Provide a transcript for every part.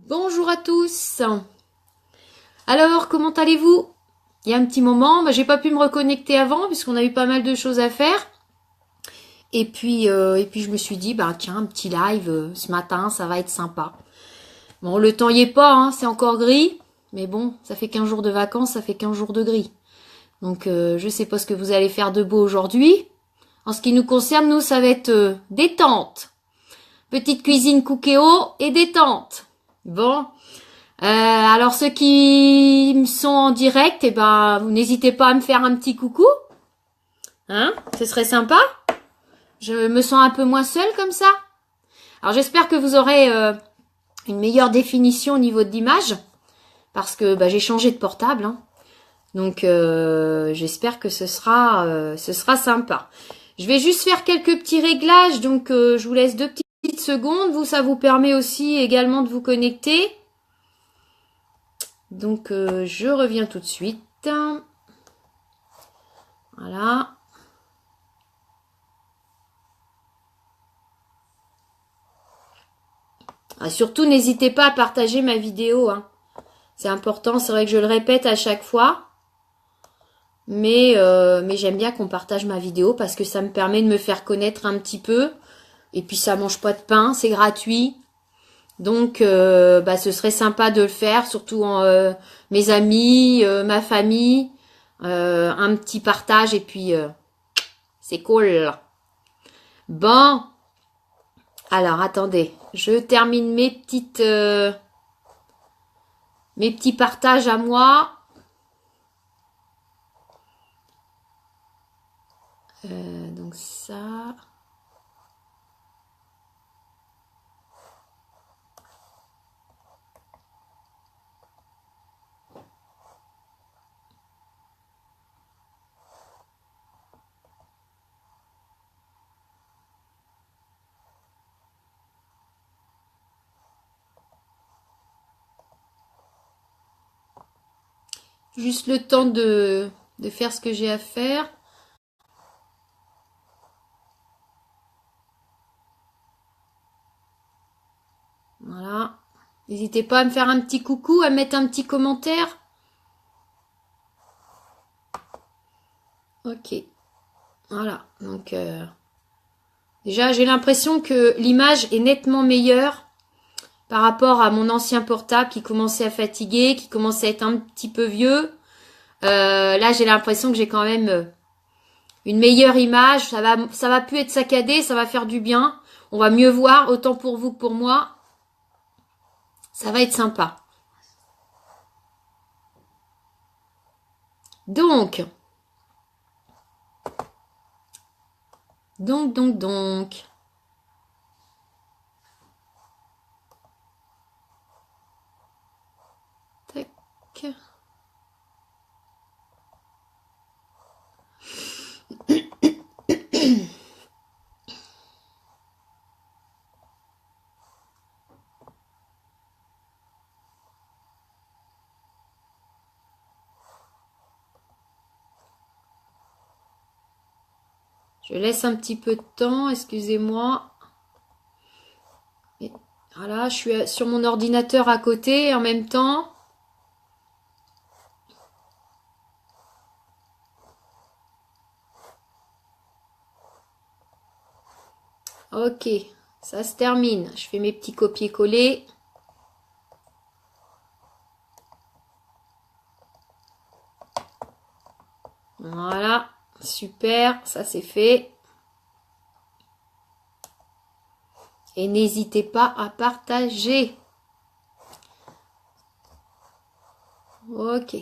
Bonjour à tous. Alors, comment allez-vous? Il y a un petit moment, j'ai pas pu me reconnecter avant puisqu'on a eu pas mal de choses à faire. Et puis je me suis dit, tiens, un petit live ce matin, ça va être sympa. Bon, le temps y est pas, hein, c'est encore gris. Mais bon, ça fait 15 jours de vacances, ça fait 15 jours de gris. Donc, je sais pas ce que vous allez faire de beau aujourd'hui. En ce qui nous concerne, nous, ça va être détente. Petite cuisine cookéo et détente. Bon. Alors ceux qui sont en direct, vous n'hésitez pas à me faire un petit coucou. Hein? Ce serait sympa. Je me sens un peu moins seule comme ça. Alors j'espère que vous aurez une meilleure définition au niveau de l'image. Parce que j'ai changé de portable. Hein. Donc j'espère que ce sera sympa. Je vais juste faire quelques petits réglages. Donc je vous laisse 2 petites secondes. Vous, ça vous permet aussi également de vous connecter. Donc, je reviens tout de suite. Voilà. Surtout, n'hésitez pas à partager ma vidéo. Hein. C'est important, c'est vrai que je le répète à chaque fois. Mais j'aime bien qu'on partage ma vidéo parce que ça me permet de me faire connaître un petit peu. Et puis, ça mange pas de pain, c'est gratuit. Donc, ce serait sympa de le faire, surtout mes amis, ma famille, un petit partage et puis c'est cool. Bon, alors attendez, je termine mes petits partages à moi. Donc ça. Juste le temps de faire ce que j'ai à faire. Voilà. N'hésitez pas à me faire un petit coucou, à mettre un petit commentaire. Ok. Voilà. Donc, déjà, j'ai l'impression que l'image est nettement meilleure par rapport à mon ancien portable qui commençait à fatiguer, qui commençait à être un petit peu vieux. Là, j'ai l'impression que j'ai quand même une meilleure image. Ça va plus être saccadé, ça va faire du bien. On va mieux voir, autant pour vous que pour moi. Ça va être sympa. Donc. Tac. Je laisse un petit peu de temps, excusez-moi. Voilà, je suis sur mon ordinateur à côté en même temps. Ok, ça se termine. Je fais mes petits copier-coller. Voilà, super, ça c'est fait. Et n'hésitez pas à partager. Ok,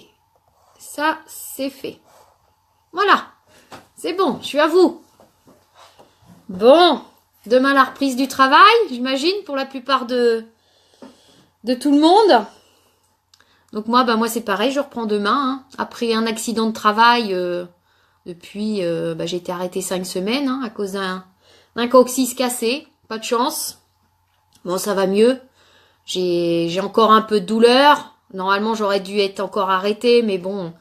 ça c'est fait. Voilà, c'est bon, je suis à vous. Bon, demain la reprise du travail, j'imagine, pour la plupart de tout le monde. Donc moi, c'est pareil, je reprends demain. Hein. Après un accident de travail, depuis, j'ai été arrêtée 5 semaines hein, à cause d'un coccyx cassé. Pas de chance. Bon, ça va mieux. J'ai encore un peu de douleur. Normalement, j'aurais dû être encore arrêtée, mais bon,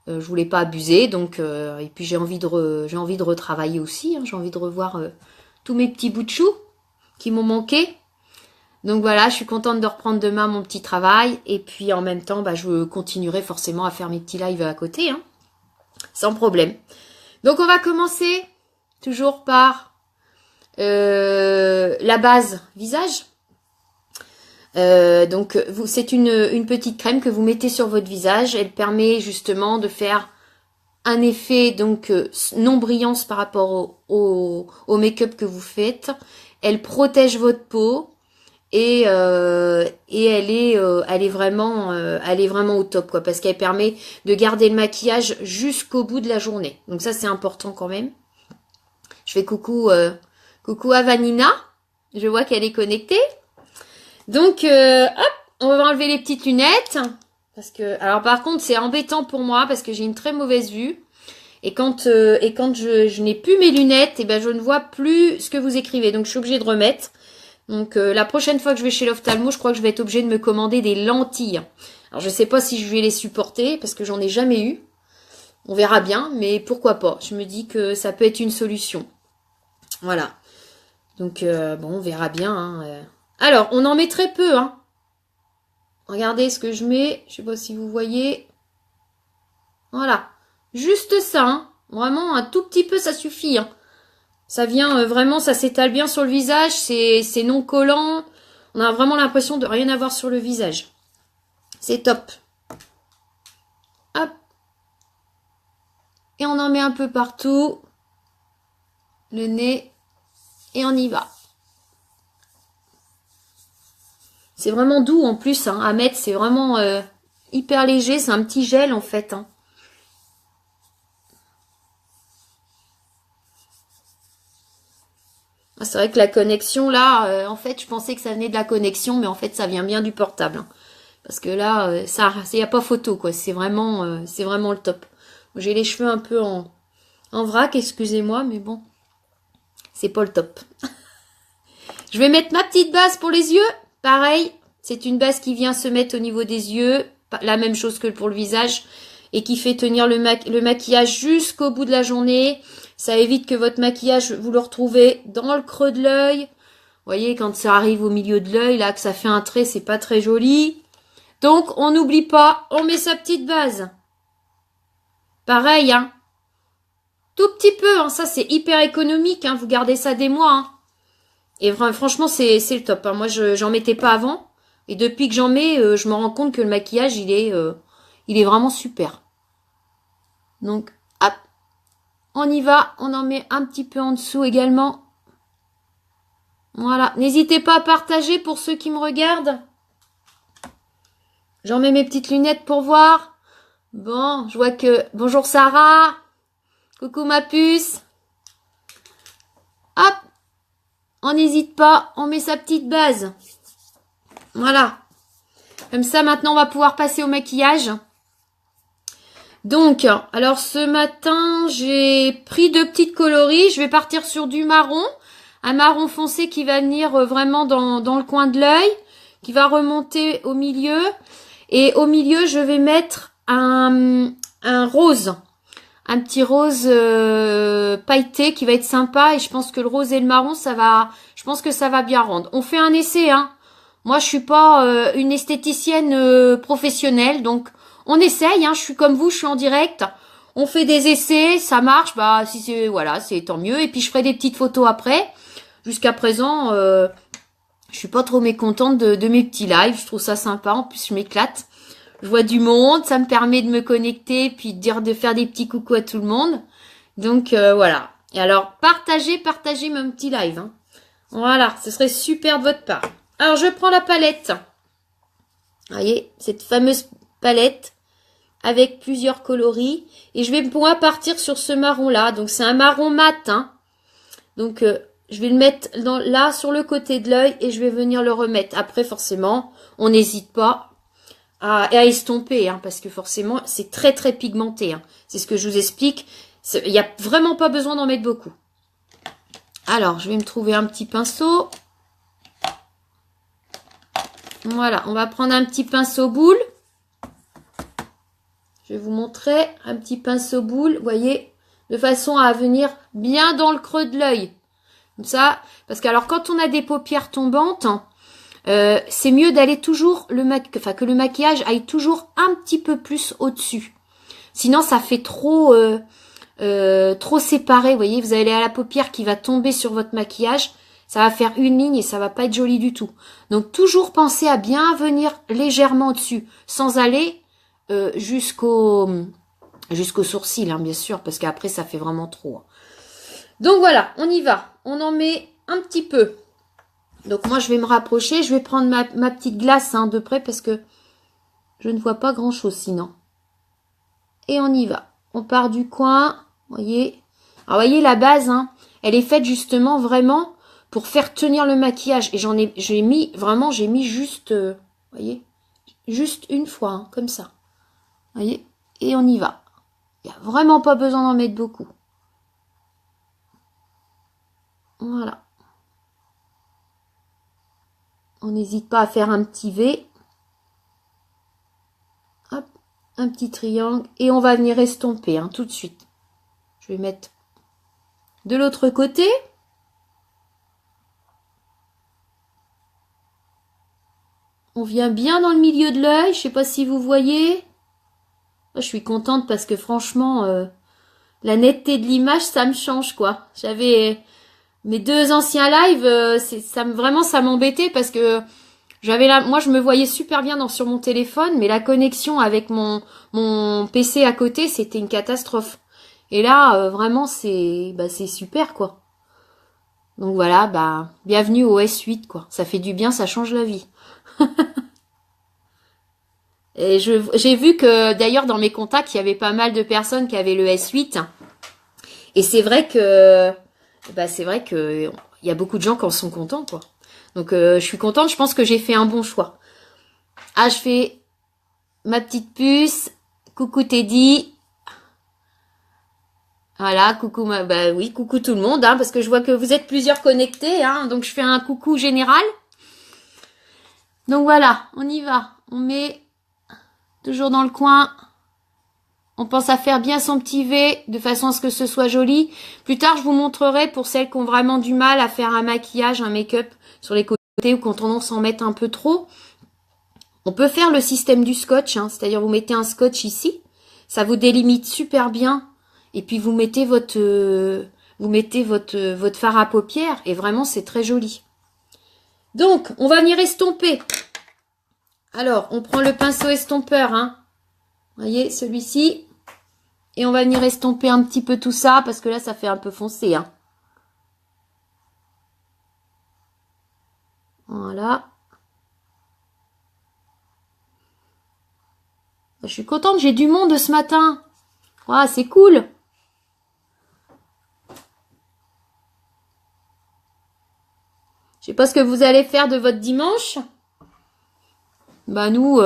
je voulais pas abuser. Donc, et puis j'ai envie de retravailler aussi. Hein. J'ai envie de revoir tous mes petits bouts de chou qui m'ont manqué. Donc voilà, je suis contente de reprendre demain mon petit travail. Et puis en même temps, je continuerai forcément à faire mes petits lives à côté, hein, sans problème. Donc on va commencer toujours par la base visage. Donc c'est une petite crème que vous mettez sur votre visage. Elle permet justement de faire un effet donc non-brillance par rapport au make-up que vous faites. Elle protège votre peau et elle est vraiment au top, quoi, parce qu'elle permet de garder le maquillage jusqu'au bout de la journée. Donc ça c'est important quand même. Je fais coucou à Vanina. Je vois qu'elle est connectée. Donc hop, on va enlever les petites lunettes. Parce que, alors par contre, c'est embêtant pour moi parce que j'ai une très mauvaise vue. Et quand je n'ai plus mes lunettes, je ne vois plus ce que vous écrivez. Donc je suis obligée de remettre. Donc la prochaine fois que je vais chez l'ophtalmo, je crois que je vais être obligée de me commander des lentilles. Alors je sais pas si je vais les supporter parce que j'en ai jamais eu. On verra bien, mais pourquoi pas. Je me dis que ça peut être une solution. Voilà. Donc bon, on verra bien. Hein. Alors, on en met très peu, hein. Regardez ce que je mets. Je sais pas si vous voyez. Voilà. Juste ça, hein. Vraiment, un tout petit peu, ça suffit, hein. Ça vient vraiment, ça s'étale bien sur le visage. C'est non collant. On a vraiment l'impression de rien avoir sur le visage. C'est top. Hop. Et on en met un peu partout. Le nez. Et on y va. C'est vraiment doux en plus, hein, à mettre. C'est vraiment hyper léger. C'est un petit gel en fait, hein. C'est vrai que la connexion, là, en fait, je pensais que ça venait de la connexion, mais en fait, ça vient bien du portable. Hein. Parce que là, ça, y a pas photo, quoi. C'est vraiment le top. J'ai les cheveux un peu en vrac, excusez-moi, mais bon, c'est pas le top. Je vais mettre ma petite base pour les yeux. Pareil, c'est une base qui vient se mettre au niveau des yeux. La même chose que pour le visage. Et qui fait tenir le maquillage jusqu'au bout de la journée. Ça évite que votre maquillage, vous le retrouvez dans le creux de l'œil. Vous voyez, quand ça arrive au milieu de l'œil, là, que ça fait un trait, c'est pas très joli. Donc, on n'oublie pas, on met sa petite base. Pareil, hein. Tout petit peu, hein. Ça, c'est hyper économique, hein. Vous gardez ça des mois, hein. Et franchement, c'est le top. Hein. Moi, j'en mettais pas avant. Et depuis que j'en mets, je me rends compte que le maquillage, il est vraiment super. Donc, hop. On y va, on en met un petit peu en dessous également. Voilà, n'hésitez pas à partager pour ceux qui me regardent. J'en mets mes petites lunettes pour voir. Bon, je vois que... Bonjour Sarah. Coucou ma puce. Hop. On n'hésite pas, on met sa petite base. Voilà. Comme ça, maintenant, on va pouvoir passer au maquillage. Donc, alors ce matin, j'ai pris 2 petites coloris. Je vais partir sur du marron. Un marron foncé qui va venir vraiment dans le coin de l'œil. Qui va remonter au milieu. Et au milieu, je vais mettre un rose. Un petit rose pailleté qui va être sympa. Et je pense que le rose et le marron, je pense que ça va bien rendre. On fait un essai, hein. Moi, je suis pas une esthéticienne professionnelle, donc on essaye, hein, je suis comme vous, je suis en direct. On fait des essais, ça marche, si c'est voilà, c'est tant mieux. Et puis je ferai des petites photos après. Jusqu'à présent, je suis pas trop mécontente de mes petits lives. Je trouve ça sympa. En plus, je m'éclate. Je vois du monde, ça me permet de me connecter, puis de faire des petits coucou à tout le monde. Donc voilà. Et alors, partagez mon petit live. Hein. Voilà, ce serait super de votre part. Alors, je prends la palette. Vous voyez, cette fameuse palette avec plusieurs coloris. Et je vais pouvoir partir sur ce marron-là. Donc, c'est un marron mat. Hein. Donc, je vais le mettre là, sur le côté de l'œil. Et je vais venir le remettre. Après, forcément, on n'hésite pas à estomper. Hein, parce que forcément, c'est très, très pigmenté. Hein. C'est ce que je vous explique. Il n'y a vraiment pas besoin d'en mettre beaucoup. Alors, je vais me trouver un petit pinceau. Voilà, on va prendre un petit pinceau boule. Je vais vous montrer un petit pinceau boule, vous voyez, de façon à venir bien dans le creux de l'œil. Comme ça, parce que alors quand on a des paupières tombantes, c'est mieux d'aller toujours que le maquillage aille toujours un petit peu plus au-dessus. Sinon, ça fait trop séparé. Vous voyez, vous allez à la paupière qui va tomber sur votre maquillage. Ça va faire une ligne et ça va pas être joli du tout. Donc, toujours penser à bien venir légèrement au-dessus, sans aller jusqu'au sourcil, hein, bien sûr, parce qu'après, ça fait vraiment trop. Donc, voilà, on y va. On en met un petit peu. Donc, moi, je vais me rapprocher. Je vais prendre ma petite glace hein, de près parce que je ne vois pas grand-chose sinon. Et on y va. On part du coin. Vous voyez. Alors, vous voyez, la base, hein, elle est faite justement vraiment pour faire tenir le maquillage. Et j'ai mis juste, vous voyez, juste une fois, hein, comme ça. Vous voyez. Et on y va. Il n'y a vraiment pas besoin d'en mettre beaucoup. Voilà. On n'hésite pas à faire un petit V. Hop, un petit triangle. Et on va venir estomper hein, tout de suite. Je vais mettre de l'autre côté. On vient bien dans le milieu de l'œil. Je ne sais pas si vous voyez. Je suis contente parce que franchement, la netteté de l'image, ça me change quoi. J'avais mes 2 anciens lives, vraiment ça m'embêtait parce que moi je me voyais super bien sur mon téléphone, mais la connexion avec mon PC à côté, c'était une catastrophe. Et là, vraiment c'est super quoi. Donc voilà, bienvenue au S8 quoi. Ça fait du bien, ça change la vie. Et j'ai vu que d'ailleurs dans mes contacts, il y avait pas mal de personnes qui avaient le S8. Et c'est vrai que il y a beaucoup de gens qui en sont contents quoi. Donc je suis contente, je pense que j'ai fait un bon choix. Ah, je fais ma petite puce. Coucou Teddy. Voilà, coucou oui, coucou tout le monde hein, parce que je vois que vous êtes plusieurs connectés hein, donc je fais un coucou général. Donc voilà, on y va. On met toujours dans le coin. On pense à faire bien son petit V de façon à ce que ce soit joli. Plus tard, je vous montrerai pour celles qui ont vraiment du mal à faire un maquillage, un make-up sur les côtés ou qui ont tendance à en mettre un peu trop. On peut faire le système du scotch, hein, c'est-à-dire vous mettez un scotch ici, ça vous délimite super bien. Et puis vous mettez votre fard à paupières et vraiment c'est très joli. Donc, on va venir estomper. Alors, on prend le pinceau estompeur, hein. Vous voyez, celui-ci. Et on va venir estomper un petit peu tout ça, parce que là, ça fait un peu foncé, hein. Voilà. Je suis contente, j'ai du monde ce matin. Ah, c'est cool. Je sais pas ce que vous allez faire de votre dimanche. Bah nous,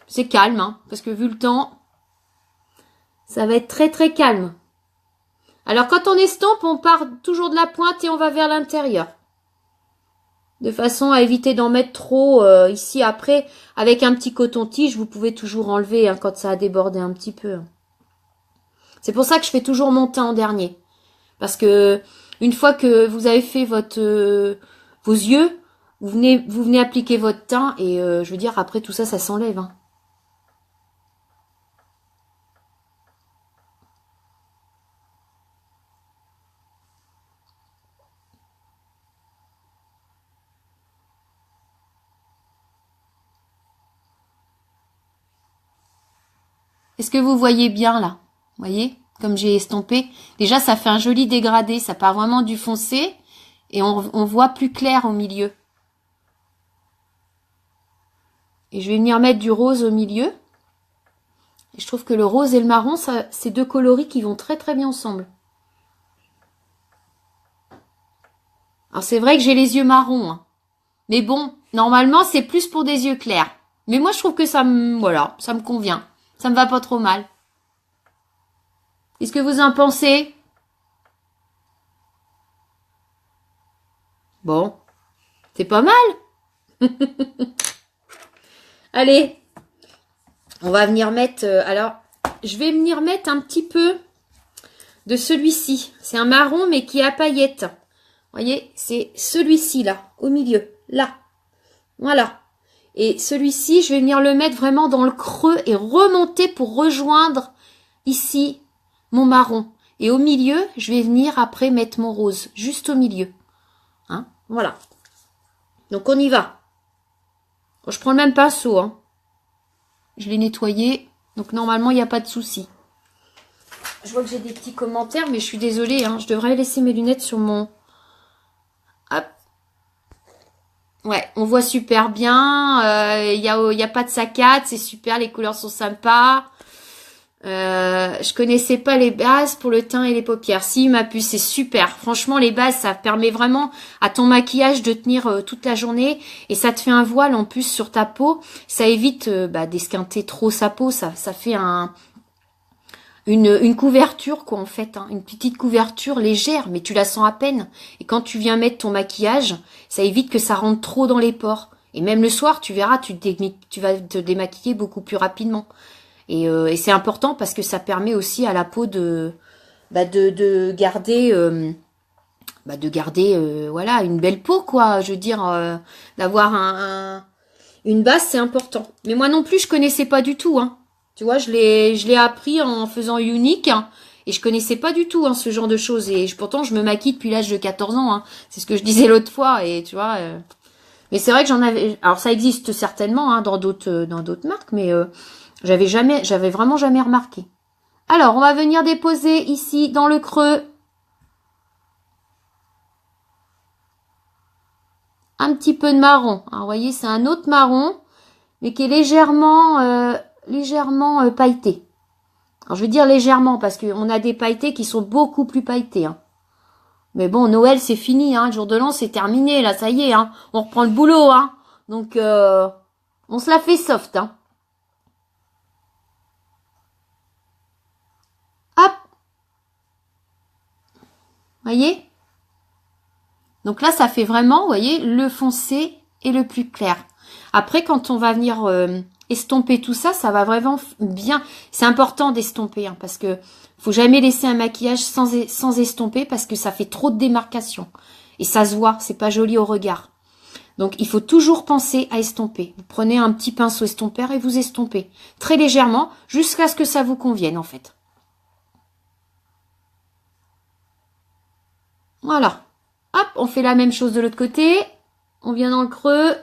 c'est calme, hein, parce que vu le temps, ça va être très très calme. Alors quand on estompe, on part toujours de la pointe et on va vers l'intérieur. De façon à éviter d'en mettre trop ici. Après, avec un petit coton-tige, vous pouvez toujours enlever hein, quand ça a débordé un petit peu. C'est pour ça que je fais toujours mon teint en dernier. Parce que une fois que vous avez fait vos yeux, vous venez appliquer votre teint et je veux dire, après tout ça, ça s'enlève. Hein. Est-ce que vous voyez bien là? Vous voyez? Comme j'ai estompé. Déjà, ça fait un joli dégradé. Ça part vraiment du foncé. Et on voit plus clair au milieu. Et je vais venir mettre du rose au milieu. Et je trouve que le rose et le marron, c'est 2 coloris qui vont très très bien ensemble. Alors c'est vrai que j'ai les yeux marrons. Hein. Mais bon, normalement, c'est plus pour des yeux clairs. Mais moi, je trouve que ça me convient. Ça me va pas trop mal. Qu'est-ce que vous en pensez? Bon, c'est pas mal. Allez, on va venir mettre... alors, je vais venir mettre un petit peu de celui-ci. C'est un marron, mais qui a paillettes. Vous voyez, c'est celui-ci, là, au milieu. Là. Voilà. Et celui-ci, je vais venir le mettre vraiment dans le creux et remonter pour rejoindre ici mon marron. Et au milieu, je vais venir après mettre mon rose, juste au milieu. Hein, voilà. Donc on y va. Je prends le même pinceau. Hein. Je l'ai nettoyé. Donc normalement, il n'y a pas de souci. Je vois que j'ai des petits commentaires, mais je suis désolée. Hein. Je devrais laisser mes lunettes sur mon... Hop. Ouais, on voit super bien. Il y a pas de saccade. C'est super, les couleurs sont sympas. Je connaissais pas les bases pour le teint et les paupières. Si, ma puce, c'est super. Franchement, les bases, ça permet vraiment à ton maquillage de tenir toute la journée. Et ça te fait un voile en plus sur ta peau. Ça évite d'esquinter trop sa peau. Ça fait une couverture, quoi, en fait. Hein. Une petite couverture légère, mais tu la sens à peine. Et quand tu viens mettre ton maquillage, ça évite que ça rentre trop dans les pores. Et même le soir, tu verras, tu vas te démaquiller beaucoup plus rapidement. Et c'est important parce que ça permet aussi à la peau de garder voilà, une belle peau, quoi. Je veux dire, d'avoir une base, c'est important. Mais moi non plus, je connaissais pas du tout, hein. Tu vois, je l'ai appris en faisant Unique, hein, et je connaissais pas du tout, hein, ce genre de choses. Et pourtant, je me maquille depuis l'âge de 14 ans, hein. C'est ce que je disais l'autre fois, et tu vois. Mais c'est vrai que j'en avais. Alors ça existe certainement, hein, dans d'autres marques, mais j'avais vraiment jamais remarqué. Alors, on va venir déposer ici dans le creux un petit peu de marron. Alors, vous voyez, c'est un autre marron, mais qui est légèrement pailleté. Alors, je vais dire légèrement parce qu'on a des pailletés qui sont beaucoup plus pailletés. Hein. Mais bon, Noël, c'est fini. Hein. Le jour de l'an, c'est terminé. Là, ça y est. Hein. On reprend le boulot. Hein. Donc, on se la fait soft. Hein. Hop. Voyez? Donc là, ça fait vraiment, vous voyez, le foncé et le plus clair. Après, quand on va venir estomper tout ça, ça va vraiment bien. C'est important d'estomper, hein, parce que faut jamais laisser un maquillage sans estomper, parce que ça fait trop de démarcation. Et ça se voit, c'est pas joli au regard. Donc, il faut toujours penser à estomper. Vous prenez un petit pinceau estompeur et vous estompez. Très légèrement, jusqu'à ce que ça vous convienne, en fait. Voilà. Hop, on fait la même chose de l'autre côté. On vient dans le creux.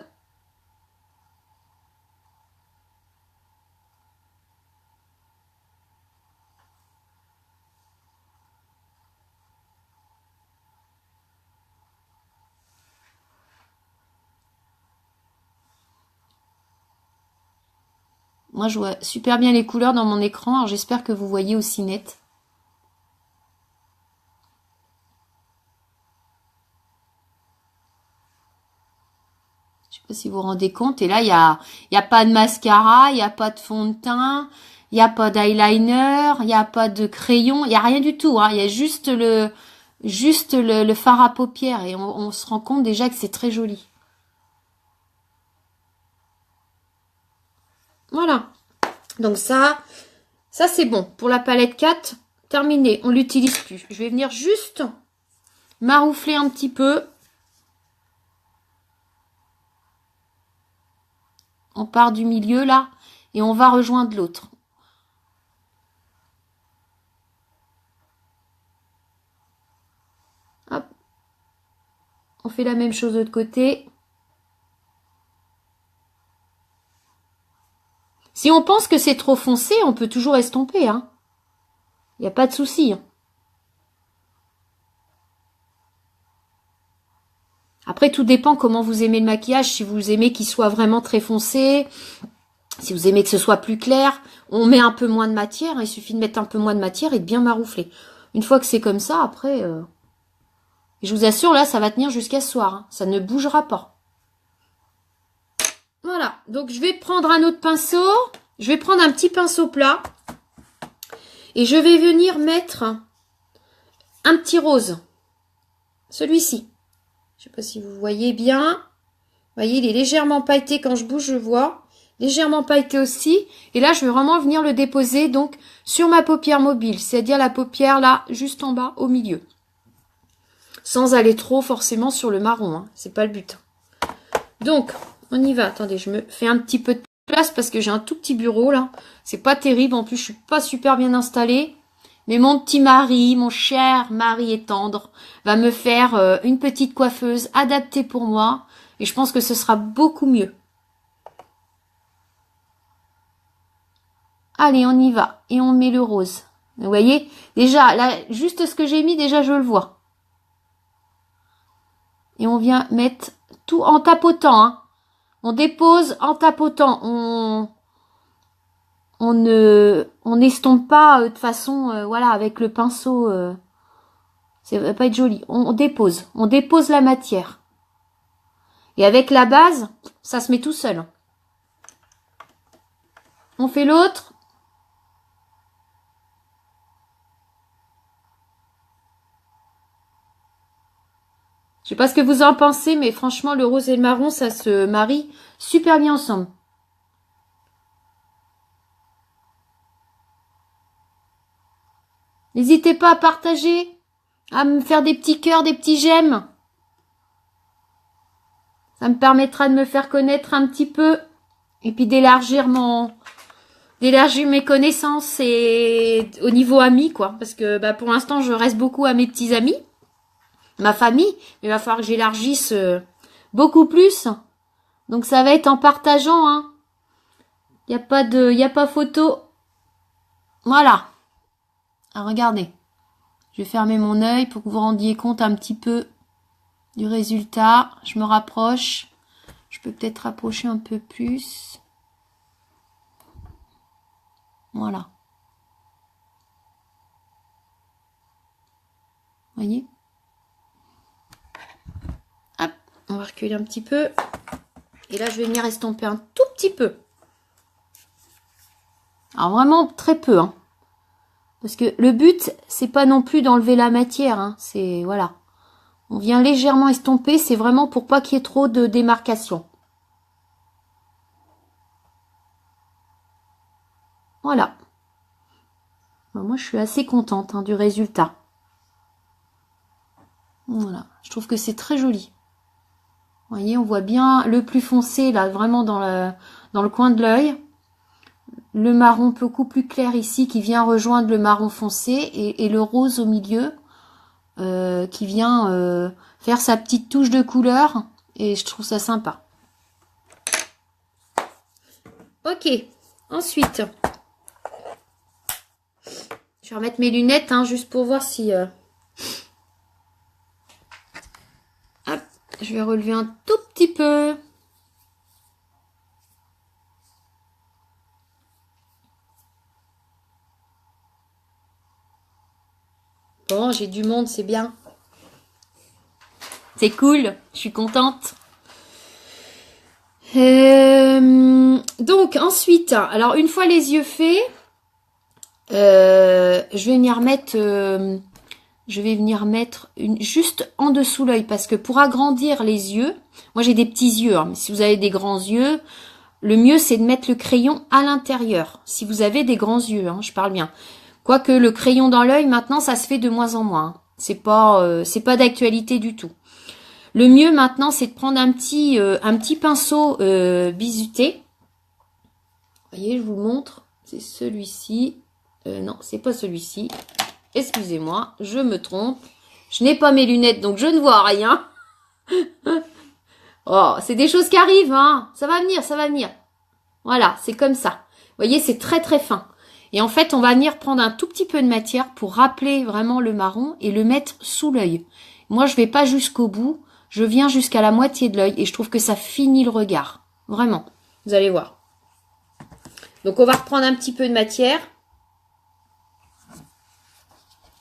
Moi, je vois super bien les couleurs dans mon écran. Alors, j'espère que vous voyez aussi net. Je sais pas si vous vous rendez compte. Et là, il y a pas de mascara, il n'y a pas de fond de teint, il n'y a pas d'eyeliner, il n'y a pas de crayon, il n'y a rien du tout. Hein. Il y a juste le fard à paupières. Et on se rend compte déjà que c'est très joli. Voilà. Donc ça c'est bon. Pour la palette 4, terminé. On l'utilise plus. Je vais venir juste maroufler un petit peu. On part du milieu là et on va rejoindre l'autre. Hop. On fait la même chose de l'autre côté. Si on pense que c'est trop foncé, on peut toujours estomper. Hein. Il n'y a pas de souci. Hein. Après, tout dépend comment vous aimez le maquillage. Si vous aimez qu'il soit vraiment très foncé, si vous aimez que ce soit plus clair, on met un peu moins de matière. Il suffit de mettre un peu moins de matière et de bien maroufler. Une fois que c'est comme ça, après, je vous assure, là, ça va tenir jusqu'à ce soir. Hein. Ça ne bougera pas. Voilà. Donc, je vais prendre un autre pinceau. Je vais prendre un petit pinceau plat. Et je vais venir mettre un petit rose. Celui-ci. Je ne sais pas si vous voyez bien. Vous voyez, il est légèrement pailleté. Quand je bouge, je vois. Légèrement pailleté aussi. Et là, je vais vraiment venir le déposer donc sur ma paupière mobile. C'est-à-dire la paupière là, juste en bas, au milieu. Sans aller trop forcément sur le marron. Hein. C'est pas le but. Donc, On y va. Attendez, je me fais un petit peu de place parce que j'ai un tout petit bureau là. C'est pas terrible. En plus, je suis pas super bien installée. Mais mon petit mari, mon cher mari et tendre, va me faire une petite coiffeuse adaptée pour moi. Et je pense que ce sera beaucoup mieux. Allez, on y va. Et on met le rose. Vous voyez, déjà, là, juste ce que j'ai mis, déjà, je le vois. Et on vient mettre tout en tapotant. Hein. On dépose en tapotant. On n'estompe pas de façon, voilà, avec le pinceau. Ça va pas être joli. On dépose. On dépose la matière. Et avec la base, ça se met tout seul. On fait l'autre. Je sais pas ce que vous en pensez, mais franchement, le rose et le marron, ça se marie super bien ensemble. N'hésitez pas à partager, à me faire des petits cœurs, des petits j'aime. Ça me permettra de me faire connaître un petit peu et puis d'élargir mes connaissances et au niveau amis, quoi. Parce que bah, pour l'instant, je reste beaucoup à mes petits amis, ma famille, mais il va falloir que j'élargisse beaucoup plus. Donc ça va être en partageant, hein. Y a pas photo. Voilà. Ah, regardez. Je vais fermer mon œil pour que vous vous rendiez compte un petit peu du résultat. Je me rapproche. Je peux peut-être rapprocher un peu plus. Voilà. Voyez? Hop, on va reculer un petit peu. Et là, je vais venir estomper un tout petit peu. Alors vraiment très peu, hein. Parce que le but, c'est pas non plus d'enlever la matière, hein. C'est, voilà. On vient légèrement estomper, c'est vraiment pour pas qu'il y ait trop de démarcation. Voilà. Bon, moi, je suis assez contente hein, du résultat. Voilà. Je trouve que c'est très joli. Vous voyez, on voit bien le plus foncé, là, vraiment dans le coin de l'œil. Le marron beaucoup plus clair ici, qui vient rejoindre le marron foncé. Et le rose au milieu, qui vient faire sa petite touche de couleur. Et je trouve ça sympa. Ok. Ensuite, je vais remettre mes lunettes, hein, juste pour voir si... Hop, je vais relever un tout petit peu. Bon, j'ai du monde, c'est bien. C'est cool, je suis contente. Donc, ensuite, alors une fois les yeux faits, je vais venir mettre... juste en dessous l'œil parce que pour agrandir les yeux, moi j'ai des petits yeux, hein, mais si vous avez des grands yeux, le mieux c'est de mettre le crayon à l'intérieur. Si vous avez des grands yeux, hein, je parle bien. Quoique le crayon dans l'œil, maintenant ça se fait de moins en moins. Hein. C'est pas d'actualité du tout. Le mieux maintenant c'est de prendre un petit pinceau bizuté. Vous voyez, je vous montre. C'est celui-ci. Non, c'est pas celui-ci. Excusez-moi, je me trompe. Je n'ai pas mes lunettes, donc je ne vois rien. Oh, c'est des choses qui arrivent, hein. Ça va venir, ça va venir. Voilà, c'est comme ça. Vous voyez, c'est très très fin. Et en fait, on va venir prendre un tout petit peu de matière pour rappeler vraiment le marron et le mettre sous l'œil. Moi, je vais pas jusqu'au bout. Je viens jusqu'à la moitié de l'œil et je trouve que ça finit le regard. Vraiment. Vous allez voir. Donc, on va reprendre un petit peu de matière.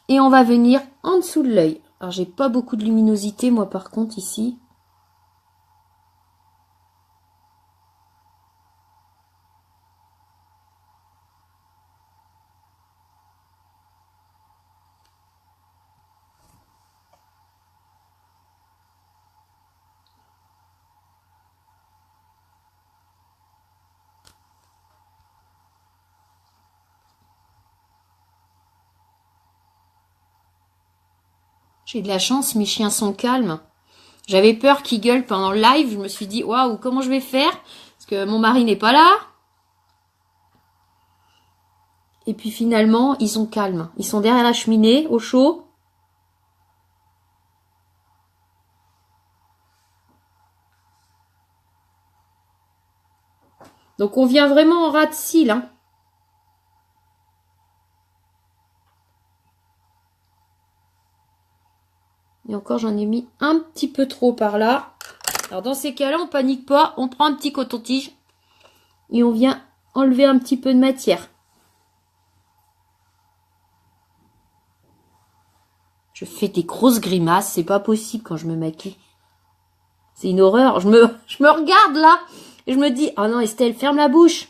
Et on va venir en dessous de l'œil. Alors, j'ai pas beaucoup de luminosité, moi, par contre, ici. J'ai de la chance, mes chiens sont calmes. J'avais peur qu'ils gueulent pendant le live. Je me suis dit, waouh, comment je vais faire? Parce que mon mari n'est pas là. Et puis finalement, ils sont calmes. Ils sont derrière la cheminée, au chaud. Donc on vient vraiment en ras de cils, hein. Et encore, j'en ai mis un petit peu trop par là. Alors dans ces cas-là, on panique pas. On prend un petit coton-tige et on vient enlever un petit peu de matière. Je fais des grosses grimaces. C'est pas possible quand je me maquille. C'est une horreur. Je me regarde là. Et je me dis, oh non Estelle, ferme la bouche.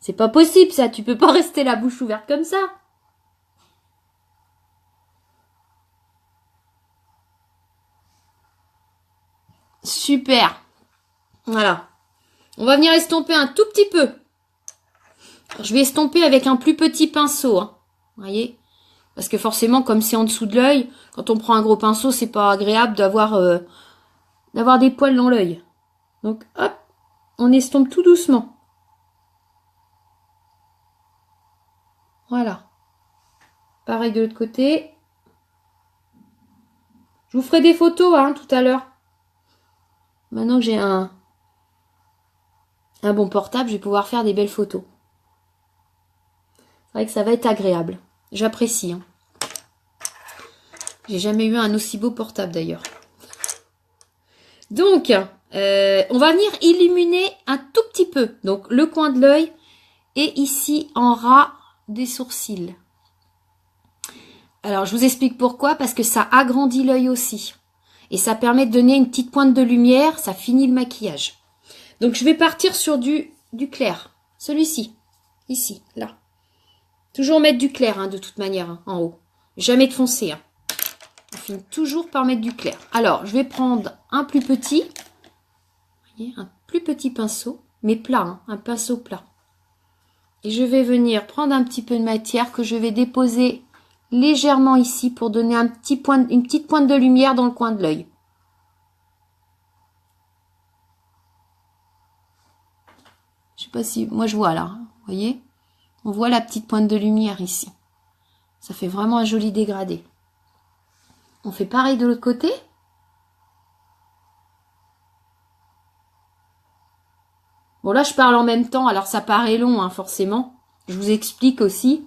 C'est pas possible ça. Tu peux pas rester la bouche ouverte comme ça. Super. Voilà. On va venir estomper un tout petit peu. Alors, je vais estomper avec un plus petit pinceau. Hein. Vous voyez? Parce que forcément, comme c'est en dessous de l'œil, quand on prend un gros pinceau, c'est pas agréable d'avoir des poils dans l'œil. Donc, hop, on estompe tout doucement. Voilà. Pareil de l'autre côté. Je vous ferai des photos hein, tout à l'heure. Maintenant que j'ai un bon portable, je vais pouvoir faire des belles photos. C'est vrai que ça va être agréable. J'apprécie. Hein. J'ai jamais eu un aussi beau portable d'ailleurs. Donc, on va venir illuminer un tout petit peu. Donc, le coin de l'œil et ici en ras des sourcils. Alors, je vous explique pourquoi. Parce que ça agrandit l'œil aussi. Et ça permet de donner une petite pointe de lumière. Ça finit le maquillage. Donc, je vais partir sur du clair. Celui-ci. Ici, là. Toujours mettre du clair, hein, de toute manière, hein, en haut. Jamais de foncé. Hein. On finit toujours par mettre du clair. Alors, je vais prendre un plus petit. Vous voyez, un plus petit pinceau. Mais plat, hein, un pinceau plat. Et je vais venir prendre un petit peu de matière que je vais déposer légèrement ici pour donner une petite pointe de lumière dans le coin de l'œil. Je sais pas si... Moi, je vois là. Hein, vous voyez? On voit la petite pointe de lumière ici. Ça fait vraiment un joli dégradé. On fait pareil de l'autre côté. Bon, là, je parle en même temps. Alors, ça paraît long, hein, forcément. Je vous explique aussi.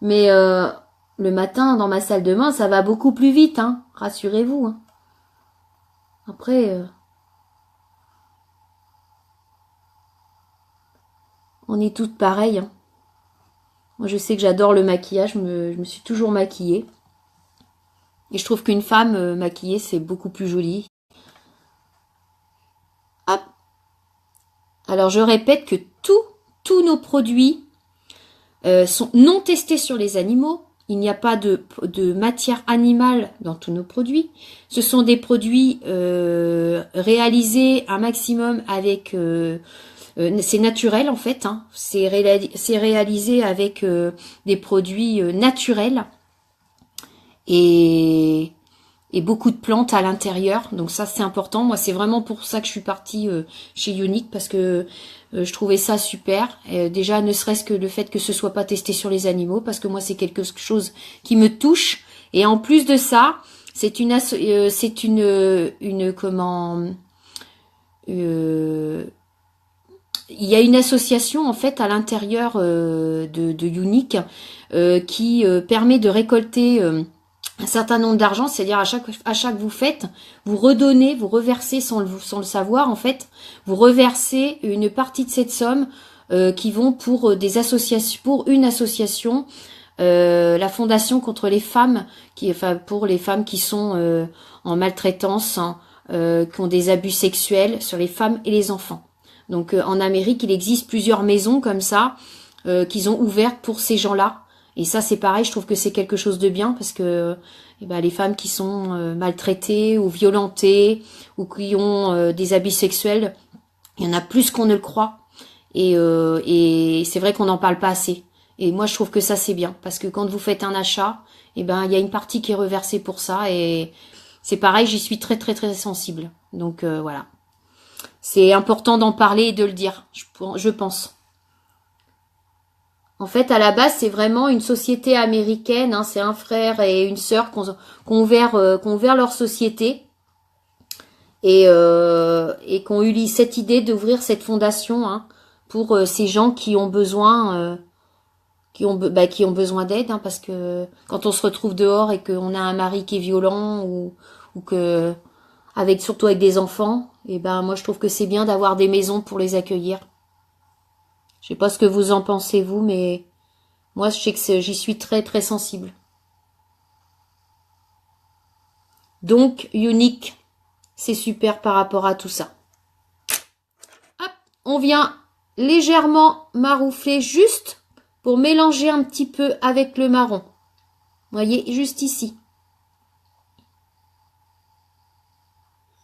Mais le matin, dans ma salle de bain, ça va beaucoup plus vite. Hein, rassurez-vous. Hein. Après... on est toutes pareilles. Hein. Moi, je sais que j'adore le maquillage. Je me suis toujours maquillée. Et je trouve qu'une femme maquillée, c'est beaucoup plus joli. Hop. Alors, je répète que tous nos produits sont non testés sur les animaux. Il n'y a pas de matière animale dans tous nos produits. Ce sont des produits réalisés un maximum avec... c'est naturel en fait, hein. C'est réalisé avec des produits naturels et beaucoup de plantes à l'intérieur. Donc ça c'est important. Moi c'est vraiment pour ça que je suis partie chez Younique parce que je trouvais ça super. Déjà ne serait-ce que le fait que ce soit pas testé sur les animaux parce que moi c'est quelque chose qui me touche. Et en plus de ça, c'est une comment il y a une association en fait à l'intérieur de Younique qui permet de récolter un certain nombre d'argent, c'est-à-dire à chaque vous faites, vous redonnez, vous reversez sans le savoir en fait, vous reversez une partie de cette somme qui vont pour des associations, pour une association, la fondation contre les femmes, pour les femmes qui sont en maltraitance, hein, qui ont des abus sexuels sur les femmes et les enfants. Donc en Amérique, il existe plusieurs maisons comme ça qu'ils ont ouvertes pour ces gens-là. Et ça, c'est pareil, je trouve que c'est quelque chose de bien parce que les femmes qui sont maltraitées ou violentées ou qui ont des abus sexuels, il y en a plus qu'on ne le croit. Et c'est vrai qu'on n'en parle pas assez. Et moi, je trouve que ça, c'est bien parce que quand vous faites un achat, il y a une partie qui est reversée pour ça et c'est pareil, j'y suis très très très sensible. Donc voilà. C'est important d'en parler et de le dire, je pense. En fait, à la base, c'est vraiment une société américaine. Hein, c'est un frère et une sœur qui ont ouvert leur société et qui ont eu cette idée d'ouvrir cette fondation hein, pour ces gens qui ont besoin, qui ont besoin d'aide. Hein, parce que quand on se retrouve dehors et qu'on a un mari qui est violent ou que surtout avec des enfants, et ben moi je trouve que c'est bien d'avoir des maisons pour les accueillir. Je sais pas ce que vous en pensez vous, mais moi je sais que j'y suis très très sensible. Donc unique, c'est super par rapport à tout ça. Hop, on vient légèrement maroufler juste pour mélanger un petit peu avec le marron. Vous voyez, juste ici.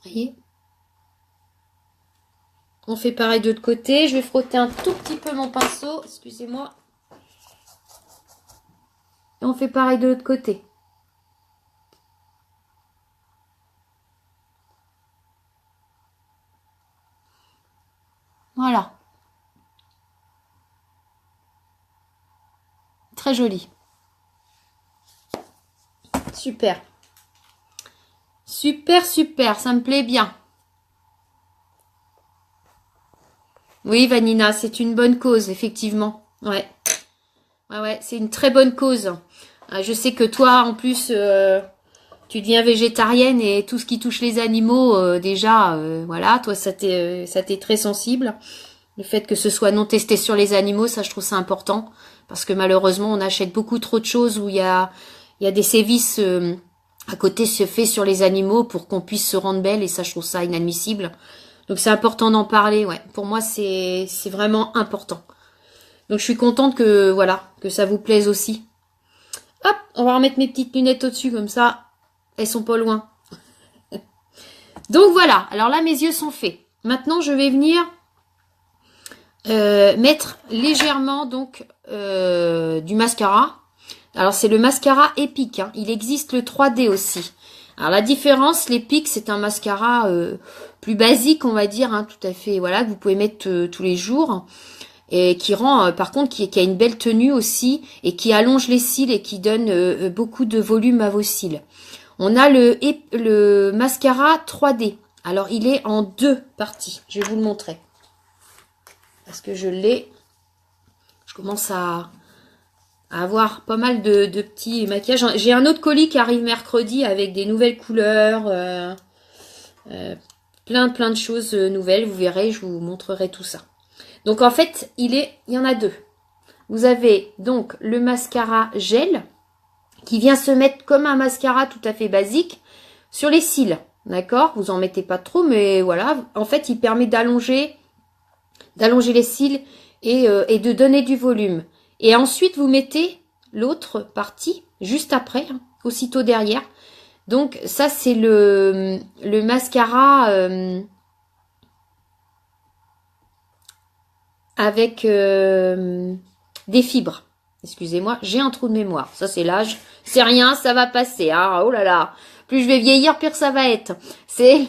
Vous voyez? On fait pareil de l'autre côté. Je vais frotter un tout petit peu mon pinceau. Excusez-moi. Et on fait pareil de l'autre côté. Voilà. Très joli. Super. Super, super. Ça me plaît bien. Oui, Vanina, c'est une bonne cause, effectivement. Ouais. Ouais, c'est une très bonne cause. Je sais que toi, en plus, tu deviens végétarienne et tout ce qui touche les animaux, déjà, voilà, toi, ça t'est très sensible. Le fait que ce soit non testé sur les animaux, ça, je trouve ça important. Parce que malheureusement, on achète beaucoup trop de choses où il y a des sévices à côté se fait sur les animaux pour qu'on puisse se rendre belle. Et ça, je trouve ça inadmissible. Donc, c'est important d'en parler, ouais. Pour moi, c'est vraiment important. Donc, je suis contente que, voilà, que ça vous plaise aussi. Hop, on va remettre mes petites lunettes au-dessus, comme ça, elles sont pas loin. Donc, voilà. Alors là, mes yeux sont faits. Maintenant, je vais venir mettre légèrement, donc, du mascara. Alors, c'est le mascara Epic. Hein. Il existe le 3D aussi. Alors, la différence, l'Epic, c'est un mascara plus basique, on va dire, hein, tout à fait, voilà, que vous pouvez mettre tous les jours. Et qui rend, par contre, qui a une belle tenue aussi, et qui allonge les cils et qui donne beaucoup de volume à vos cils. On a le mascara 3D. Alors, il est en 2 parties. Je vais vous le montrer. Parce que je l'ai. Je commence à avoir pas mal de petits maquillages. J'ai un autre colis qui arrive mercredi avec des nouvelles couleurs. Plein de choses nouvelles. Vous verrez, je vous montrerai tout ça. Donc en fait, il y en a 2. Vous avez donc le mascara gel qui vient se mettre comme un mascara tout à fait basique sur les cils. D'accord? Vous en mettez pas trop, mais voilà. En fait, il permet d'allonger les cils et de donner du volume. Et ensuite, vous mettez l'autre partie juste après, hein, aussitôt derrière. Donc ça, c'est le mascara avec des fibres. Excusez-moi, j'ai un trou de mémoire. Ça, c'est l'âge. C'est rien, ça va passer. Hein. Oh là là. Plus je vais vieillir, pire ça va être. C'est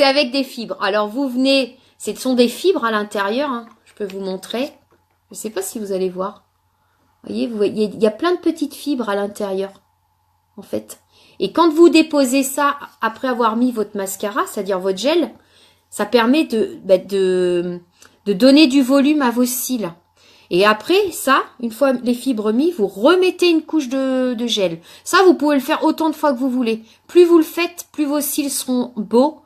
avec des fibres. Alors, vous venez... Ce sont des fibres à l'intérieur. Hein. Je peux vous montrer. Je ne sais pas si vous allez voir. Vous voyez, il y a plein de petites fibres à l'intérieur. En fait. Et quand vous déposez ça, après avoir mis votre mascara, c'est-à-dire votre gel, ça permet de donner du volume à vos cils. Et après, ça, une fois les fibres mises, vous remettez une couche de gel. Ça, vous pouvez le faire autant de fois que vous voulez. Plus vous le faites, plus vos cils seront beaux,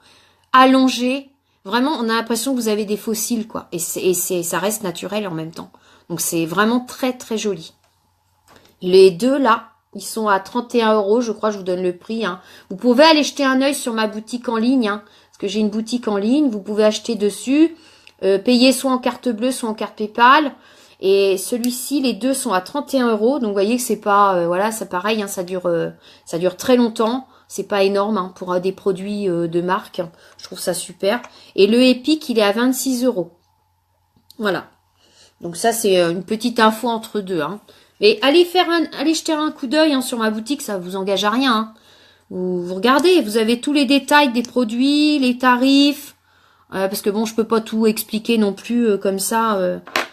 allongés. Vraiment, on a l'impression que vous avez des faux cils, quoi. Et ça reste naturel en même temps. Donc, c'est vraiment très, très joli. Les 2, là, ils sont à 31 €. Je crois, je vous donne le prix. Hein. Vous pouvez aller jeter un œil sur ma boutique en ligne. Hein, parce que j'ai une boutique en ligne. Vous pouvez acheter dessus. Payer soit en carte bleue, soit en carte PayPal. Et celui-ci, les 2 sont à 31 €. Donc, vous voyez que c'est pas... voilà, c'est pareil. Hein, ça dure très longtemps. C'est pas énorme hein, pour des produits de marque. Je trouve ça super. Et le Epic, il est à 26 €. Voilà. Donc ça, c'est une petite info entre deux. Hein. Mais allez jeter un coup d'œil hein, sur ma boutique, ça vous engage à rien. Hein. vous regardez, vous avez tous les détails des produits, les tarifs, parce que bon, je peux pas tout expliquer non plus comme ça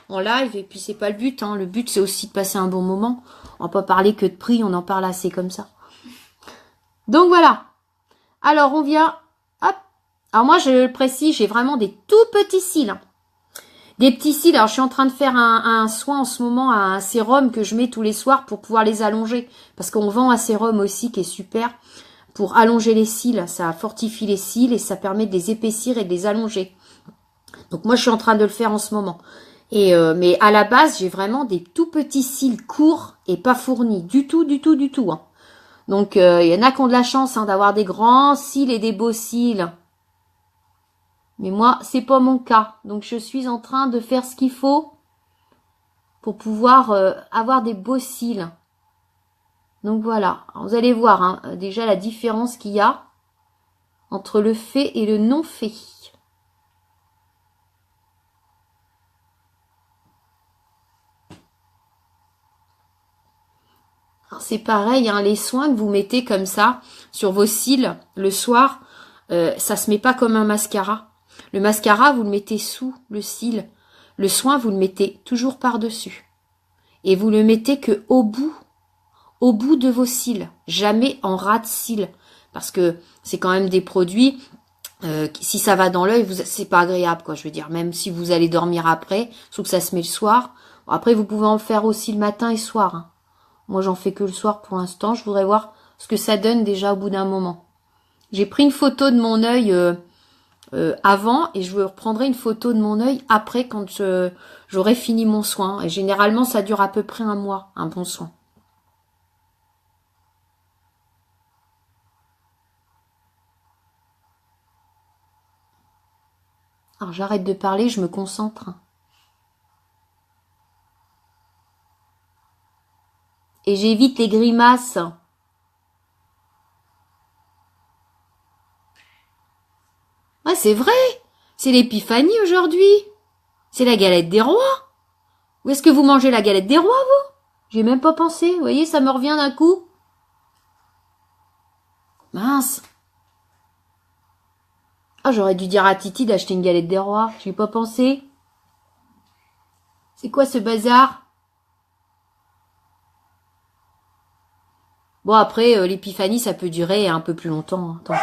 en live, et puis c'est pas le but, hein. Le but c'est aussi de passer un bon moment. On va pas parler que de prix, on en parle assez comme ça. Donc voilà. Alors on vient, hop. Alors moi je le précise, j'ai vraiment des tout petits cils, hein. Des petits cils. Alors je suis en train de faire un soin en ce moment, un sérum que je mets tous les soirs pour pouvoir les allonger, parce qu'on vend un sérum aussi qui est super pour allonger les cils. Ça fortifie les cils et ça permet de les épaissir et de les allonger. Donc moi je suis en train de le faire en ce moment. Et mais à la base j'ai vraiment des tout petits cils courts et pas fournis du tout, hein. Donc il y en a qui ont de la chance, hein, d'avoir des grands cils et des beaux cils. Mais moi, c'est pas mon cas. Donc, je suis en train de faire ce qu'il faut pour pouvoir avoir des beaux cils. Donc, voilà. Alors, vous allez voir, hein, déjà la différence qu'il y a entre le fait et le non fait. Alors, c'est pareil, hein, les soins que vous mettez comme ça sur vos cils le soir, ça se met pas comme un mascara. Le mascara, vous le mettez sous le cil. Le soin, vous le mettez toujours par-dessus. Et vous le mettez que au bout de vos cils. Jamais en ras de cils. Parce que c'est quand même des produits, si ça va dans l'œil, c'est pas agréable, quoi. Je veux dire, même si vous allez dormir après, sauf que ça se met le soir. Bon, après, vous pouvez en le faire aussi le matin et soir, hein. Moi, j'en fais que le soir pour l'instant. Je voudrais voir ce que ça donne déjà au bout d'un moment. J'ai pris une photo de mon œil avant et je reprendrai une photo de mon œil après quand j'aurai fini mon soin. Et généralement, ça dure à peu près un mois, un bon soin. Alors, j'arrête de parler, je me concentre. Et j'évite les grimaces. Ouais, c'est vrai. C'est l'épiphanie aujourd'hui. C'est la galette des rois. Où est-ce que vous mangez la galette des rois, vous? J'ai même pas pensé. Vous voyez, ça me revient d'un coup. Mince. Ah, j'aurais dû dire à Titi d'acheter une galette des rois. J'ai pas pensé. C'est quoi ce bazar? Bon, après, l'épiphanie, ça peut durer un peu plus longtemps, hein. Attends.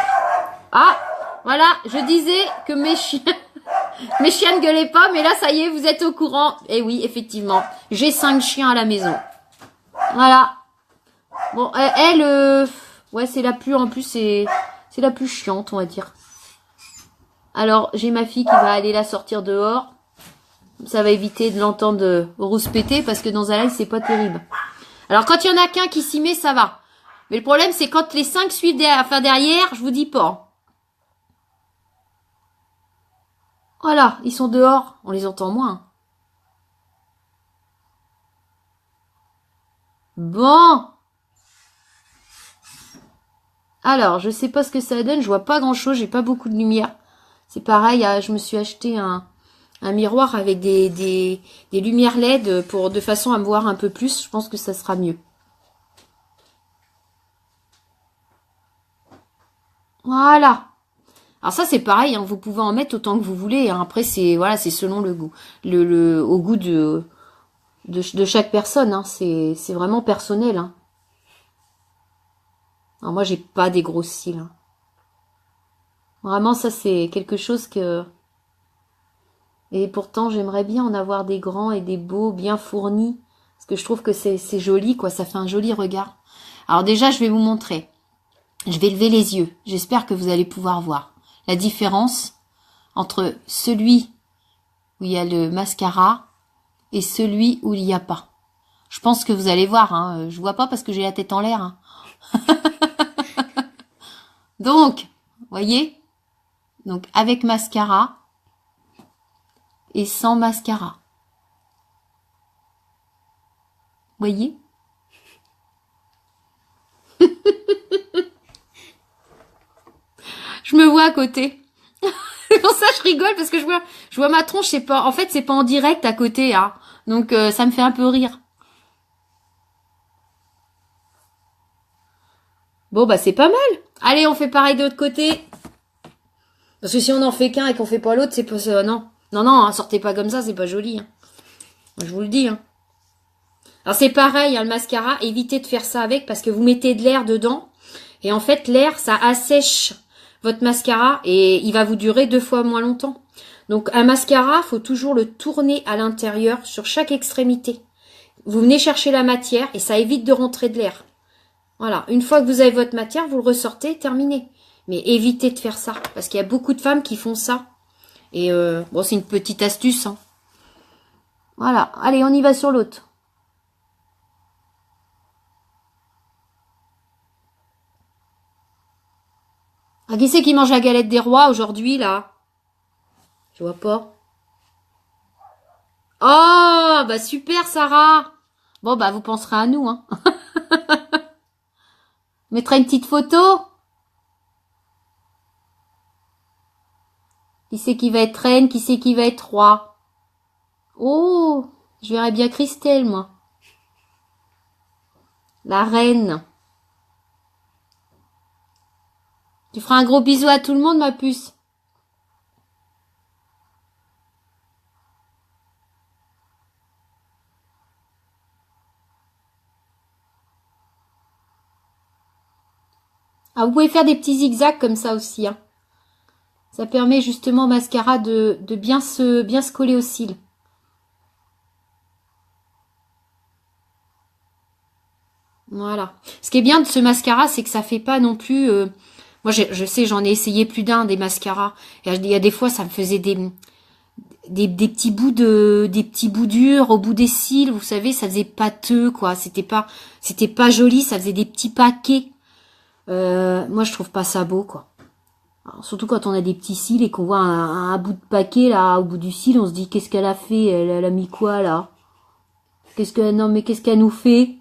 Ah, voilà, je disais que mes chiens ne gueulaient pas, mais là, ça y est, vous êtes au courant. Eh oui, effectivement, j'ai 5 chiens à la maison. Voilà. Bon, elle, ouais, c'est la plus, en plus, c'est la plus chiante, on va dire. Alors, j'ai ma fille qui va aller la sortir dehors. Ça va éviter de l'entendre rouspéter, parce que dans un live, c'est pas terrible. Alors, quand il y en a qu'un qui s'y met, ça va. Mais le problème, c'est quand les 5 suivent derrière, je vous dis pas. Voilà, ils sont dehors, on les entend moins. Bon. Alors, je sais pas ce que ça donne, je vois pas grand chose, j'ai pas beaucoup de lumière. C'est pareil, je me suis acheté un miroir avec des lumières LED de façon à me voir un peu plus, je pense que ça sera mieux. Voilà. Alors ça c'est pareil, hein, vous pouvez en mettre autant que vous voulez, hein. Après c'est voilà, c'est selon le goût, au goût de chaque personne, hein. C'est vraiment personnel, hein. Alors moi j'ai pas des gros cils, hein. Vraiment ça c'est quelque chose que et pourtant j'aimerais bien en avoir des grands et des beaux bien fournis parce que je trouve que c'est joli quoi, ça fait un joli regard. Alors déjà je vais vous montrer. Je vais lever les yeux. J'espère que vous allez pouvoir voir la différence entre celui où il y a le mascara et celui où il n'y a pas. Je pense que vous allez voir, hein. Je vois pas parce que j'ai la tête en l'air, hein. Donc, voyez? Donc, avec mascara et sans mascara. Voyez? Je me vois à côté. C'est pour ça que je rigole parce que je vois ma tronche, c'est pas, en fait, c'est pas en direct à côté, hein. Donc, ça me fait un peu rire. Bon, bah c'est pas mal. Allez, on fait pareil de l'autre côté. Parce que si on en fait qu'un et qu'on fait pas l'autre, c'est pas ça. Non. Non, non, hein, sortez pas comme ça, c'est pas joli. Hein. Moi, je vous le dis. Hein. Alors c'est pareil, hein, le mascara, évitez de faire ça avec parce que vous mettez de l'air dedans. Et en fait, l'air, ça assèche votre mascara et il va vous durer 2 fois moins longtemps. Donc un mascara, faut toujours le tourner à l'intérieur sur chaque extrémité. Vous venez chercher la matière et ça évite de rentrer de l'air. Voilà, une fois que vous avez votre matière, vous le ressortez, terminé. Mais évitez de faire ça, parce qu'il y a beaucoup de femmes qui font ça. Et bon, c'est une petite astuce. Hein. Voilà, allez, on y va sur l'autre. Ah, qui c'est qui mange la galette des rois aujourd'hui, là? Je vois pas. Oh, bah super, Sarah. Bon, bah vous penserez à nous, hein. Mettra une petite photo. Qui c'est qui va être reine? Qui c'est qui va être roi? Oh, je verrais bien Christelle, moi. La reine. Tu feras un gros bisou à tout le monde, ma puce. Ah, vous pouvez faire des petits zigzags comme ça aussi. Hein. Ça permet justement au mascara de bien se coller aux cils. Voilà. Ce qui est bien de ce mascara, c'est que ça fait pas non plus... Moi, je sais, j'en ai essayé plus d'un des mascaras. Et il y a des fois, ça me faisait des petits bouts des petits bouts durs au bout des cils. Vous savez, ça faisait pâteux, quoi. C'était pas joli. Ça faisait des petits paquets. Moi, je trouve pas ça beau, quoi. Alors, surtout quand on a des petits cils et qu'on voit un bout de paquet, là, au bout du cil, on se dit, qu'est-ce qu'elle a fait? Elle a mis quoi, là? Non, mais qu'est-ce qu'elle nous fait?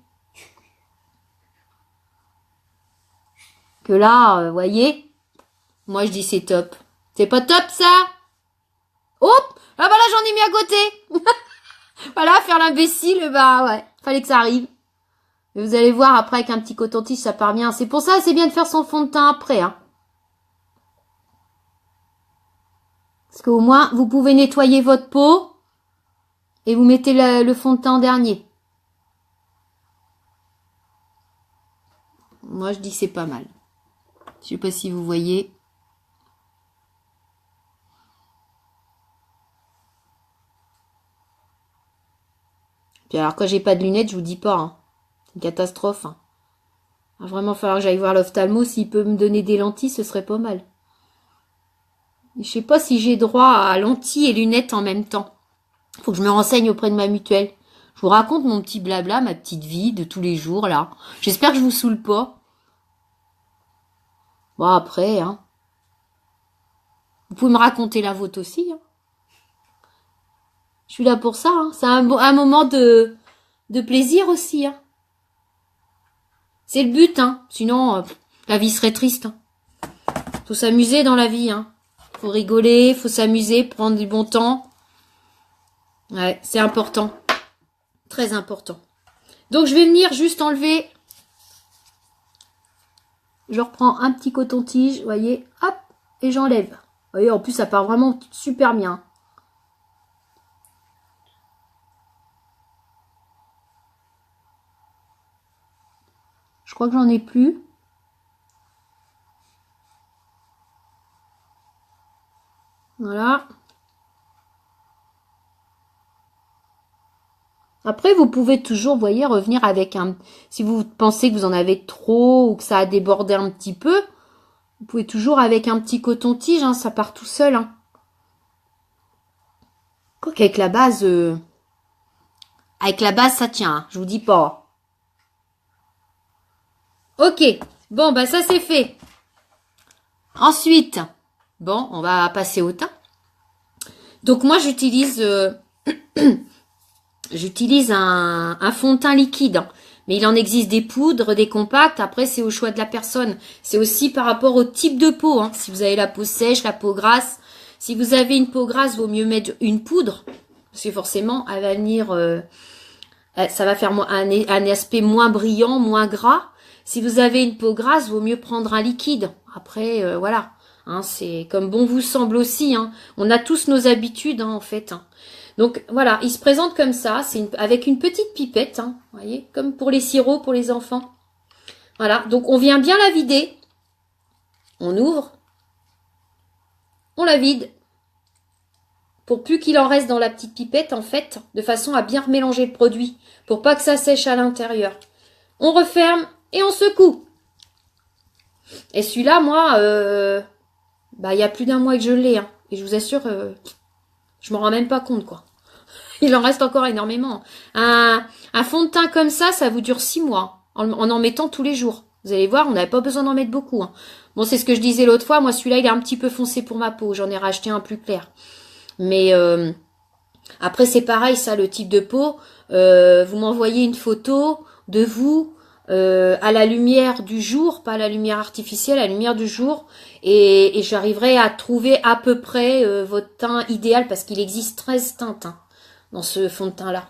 Que là, voyez, moi je dis c'est top. C'est pas top ça? Hop! Ah bah là j'en ai mis à côté. Voilà, faire l'imbécile, bah ouais, fallait que ça arrive. Mais vous allez voir après avec un petit coton-tige ça part bien. C'est pour ça c'est bien de faire son fond de teint après. Hein. Parce qu'au moins vous pouvez nettoyer votre peau et vous mettez le fond de teint en dernier. Moi je dis c'est pas mal. Je sais pas si vous voyez. Puis alors quand j'ai pas de lunettes, je vous dis pas. Hein. C'est une catastrophe. Hein. Il va vraiment falloir que j'aille voir l'ophtalmo. S'il peut me donner des lentilles, ce serait pas mal. Je sais pas si j'ai droit à lentilles et lunettes en même temps. Faut que je me renseigne auprès de ma mutuelle. Je vous raconte mon petit blabla, ma petite vie de tous les jours, là. J'espère que je vous saoule pas. Bon, après, hein. Vous pouvez me raconter la vôtre aussi, hein. Je suis là pour ça, hein. C'est un moment de plaisir aussi, hein. C'est le but, hein. Sinon, la vie serait triste, hein. Faut s'amuser dans la vie, hein. Faut rigoler, faut s'amuser, prendre du bon temps. Ouais, c'est important. Très important. Donc, je vais venir juste enlever. Je reprends un petit coton-tige, vous voyez, hop, et j'enlève. Vous voyez, en plus, ça part vraiment super bien. Je crois que j'en ai plus. Voilà. Après, vous pouvez toujours, vous voyez, revenir avec un... Si vous pensez que vous en avez trop ou que ça a débordé un petit peu, vous pouvez toujours avec un petit coton-tige, hein, ça part tout seul. Hein. Quoi qu'avec la base... Avec la base, ça tient, hein, je vous dis pas. Ok, bon, bah ça c'est fait. Ensuite, bon, on va passer au teint. Donc moi, j'utilise... J'utilise un fond de teint liquide, hein. Mais il en existe des poudres, des compacts. Après, c'est au choix de la personne. C'est aussi par rapport au type de peau. Hein. Si vous avez la peau sèche, la peau grasse. Si vous avez une peau grasse, vaut mieux mettre une poudre. Parce que forcément, elle va venir... ça va faire un aspect moins brillant, moins gras. Si vous avez une peau grasse, vaut mieux prendre un liquide. Après, voilà. Hein, c'est comme bon vous semble aussi. Hein. On a tous nos habitudes, hein, en fait. Hein. Donc, voilà, il se présente comme ça. C'est avec une petite pipette, hein, vous voyez, comme pour les sirops pour les enfants. Voilà, donc on vient bien la vider. On ouvre. On la vide. Pour plus qu'il en reste dans la petite pipette, en fait, de façon à bien remélanger le produit, pour pas que ça sèche à l'intérieur. On referme et on secoue. Et celui-là, moi, il y a plus d'un mois que je l'ai, hein, et je vous assure, je m'en rends même pas compte, quoi. Il en reste encore énormément. Un fond de teint comme ça vous dure 6 mois, en mettant tous les jours. Vous allez voir, on n'avait pas besoin d'en mettre beaucoup. Hein. Bon, c'est ce que je disais l'autre fois, moi celui-là, il est un petit peu foncé pour ma peau, j'en ai racheté un plus clair. Mais après, c'est pareil, ça, le type de peau. Vous m'envoyez une photo de vous à la lumière du jour, pas à la lumière artificielle, à la lumière du jour. Et j'arriverai à trouver à peu près votre teint idéal, parce qu'il existe 13 teintes hein, dans ce fond de teint-là.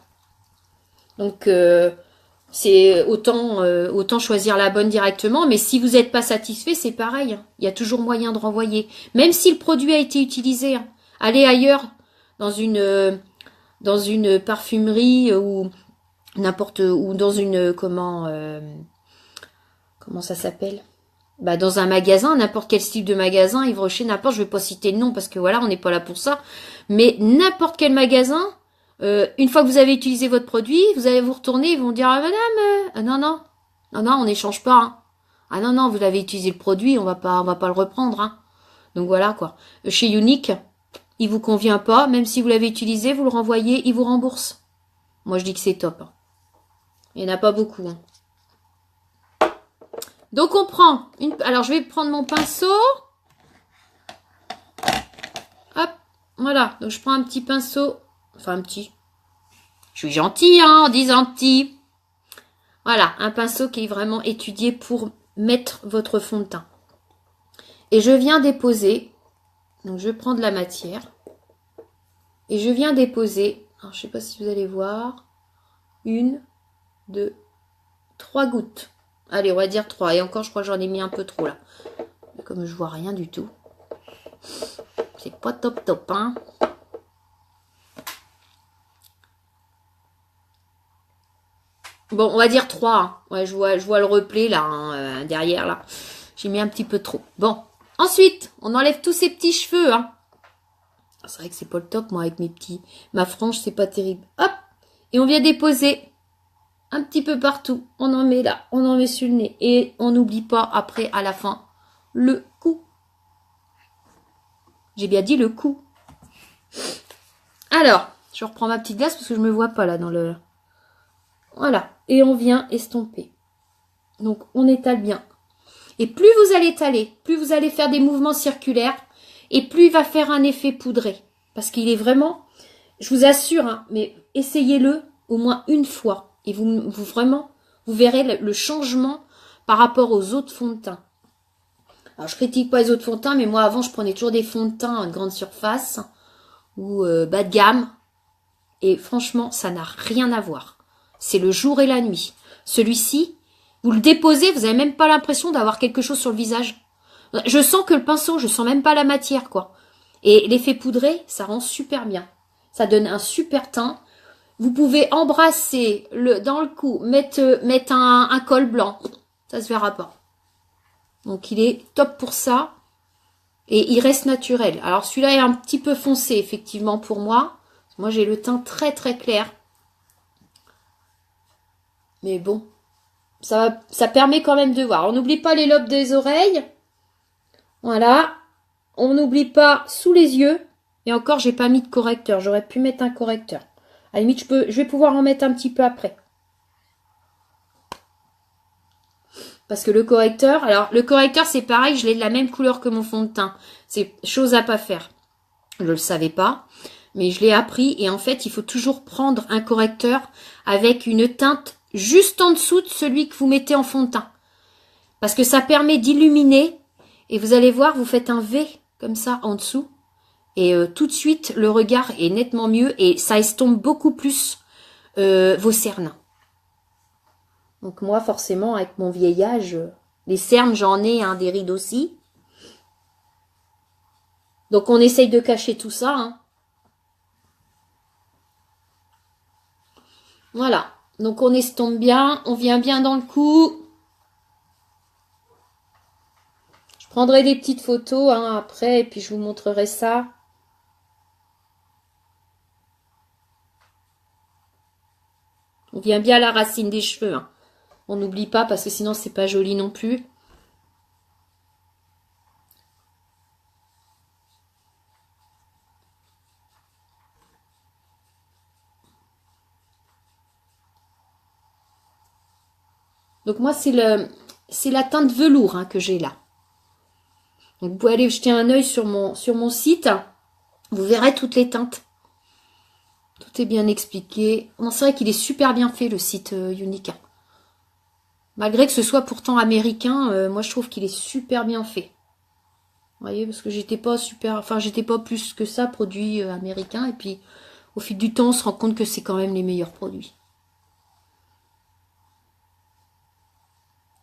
Donc, c'est autant choisir la bonne directement. Mais si vous n'êtes pas satisfait, c'est pareil. Hein. Il y a toujours moyen de renvoyer. Même si le produit a été utilisé. Hein. Allez ailleurs, dans une parfumerie ou n'importe ou dans une comment ça s'appelle, dans un magasin, n'importe quel style de magasin, Yves Rocher, n'importe, je vais pas citer le nom parce que voilà, on n'est pas là pour ça, mais n'importe quel magasin, une fois que vous avez utilisé votre produit, vous allez vous retourner, ils vont dire ah, madame, non, on n'échange pas. Hein. Ah non, vous avez utilisé le produit, on va pas le reprendre. Hein. Donc voilà quoi. Chez Unique, il vous convient pas, même si vous l'avez utilisé, vous le renvoyez, il vous rembourse. Moi, je dis que c'est top. Hein. Il n'y en a pas beaucoup. Hein. Donc, on prend une... Alors, je vais prendre mon pinceau. Hop, voilà. Donc, je prends un petit pinceau. Enfin, un petit. Je suis gentille, hein, en disant petit. Voilà, un pinceau qui est vraiment étudié pour mettre votre fond de teint. Et je viens déposer... Donc, je prends de la matière et je viens déposer, alors je ne sais pas si vous allez voir, 1, 2, 3 gouttes. Allez, on va dire 3. Et encore, je crois que j'en ai mis un peu trop là. Comme je vois rien du tout. C'est pas top, hein. Bon, on va dire 3. Hein. Ouais, je vois le replay là, hein, derrière là. J'ai mis un petit peu trop. Bon. Ensuite, on enlève tous ces petits cheveux. Hein. C'est vrai que c'est pas le top, moi, avec ma frange, c'est pas terrible. Hop. Et on vient déposer un petit peu partout. On en met là, on en met sur le nez. Et on n'oublie pas, après, à la fin, le cou. J'ai bien dit le cou. Alors, je reprends ma petite glace parce que je me vois pas là dans le... Voilà. Et on vient estomper. Donc, on étale bien. Et plus vous allez étaler, plus vous allez faire des mouvements circulaires, et plus il va faire un effet poudré. Parce qu'il est vraiment, je vous assure, hein, mais essayez-le au moins une fois. Et vous verrez le changement par rapport aux autres fonds de teint. Alors, je critique pas les autres fonds de teint, mais moi, avant, je prenais toujours des fonds de teint de grande surface ou bas de gamme. Et franchement, ça n'a rien à voir. C'est le jour et la nuit. Celui-ci, vous le déposez, vous n'avez même pas l'impression d'avoir quelque chose sur le visage. Je sens que le pinceau, je sens même pas la matière, quoi. Et l'effet poudré, ça rend super bien. Ça donne un super teint. Vous pouvez embrasser dans le cou, mettre un col blanc. Ça se verra pas. Donc, il est top pour ça. Et il reste naturel. Alors, celui-là est un petit peu foncé, effectivement, pour moi. Moi, j'ai le teint très, très clair. Mais bon. Ça permet quand même de voir. On n'oublie pas les lobes des oreilles. Voilà. On n'oublie pas sous les yeux. Et encore, j'ai pas mis de correcteur. J'aurais pu mettre un correcteur. À la limite, je vais pouvoir en mettre un petit peu après. Parce que le correcteur... Alors, le correcteur, c'est pareil. Je l'ai de la même couleur que mon fond de teint. C'est chose à pas faire. Je le savais pas. Mais je l'ai appris. Et en fait, il faut toujours prendre un correcteur avec une teinte juste en dessous de celui que vous mettez en fond de teint. Parce que ça permet d'illuminer. Et vous allez voir, vous faites un V comme ça en dessous. Et tout de suite, le regard est nettement mieux. Et ça estompe beaucoup plus vos cernes. Donc moi, forcément, avec mon vieillage, les cernes, j'en ai, hein, des rides aussi. Donc on essaye de cacher tout ça. Hein. Voilà. Donc on estompe bien, on vient bien dans le cou. Je prendrai des petites photos hein, après et puis je vous montrerai ça. On vient bien à la racine des cheveux. Hein. On n'oublie pas parce que sinon c'est pas joli non plus. Donc moi c'est la teinte velours hein, que j'ai là. Donc vous pouvez aller jeter un œil sur mon site. Vous verrez toutes les teintes. Tout est bien expliqué. Bon, c'est vrai qu'il est super bien fait le site Yunica. Malgré que ce soit pourtant américain, moi je trouve qu'il est super bien fait. Vous voyez, parce que j'étais pas plus que ça produit américain. Et puis au fil du temps, on se rend compte que c'est quand même les meilleurs produits.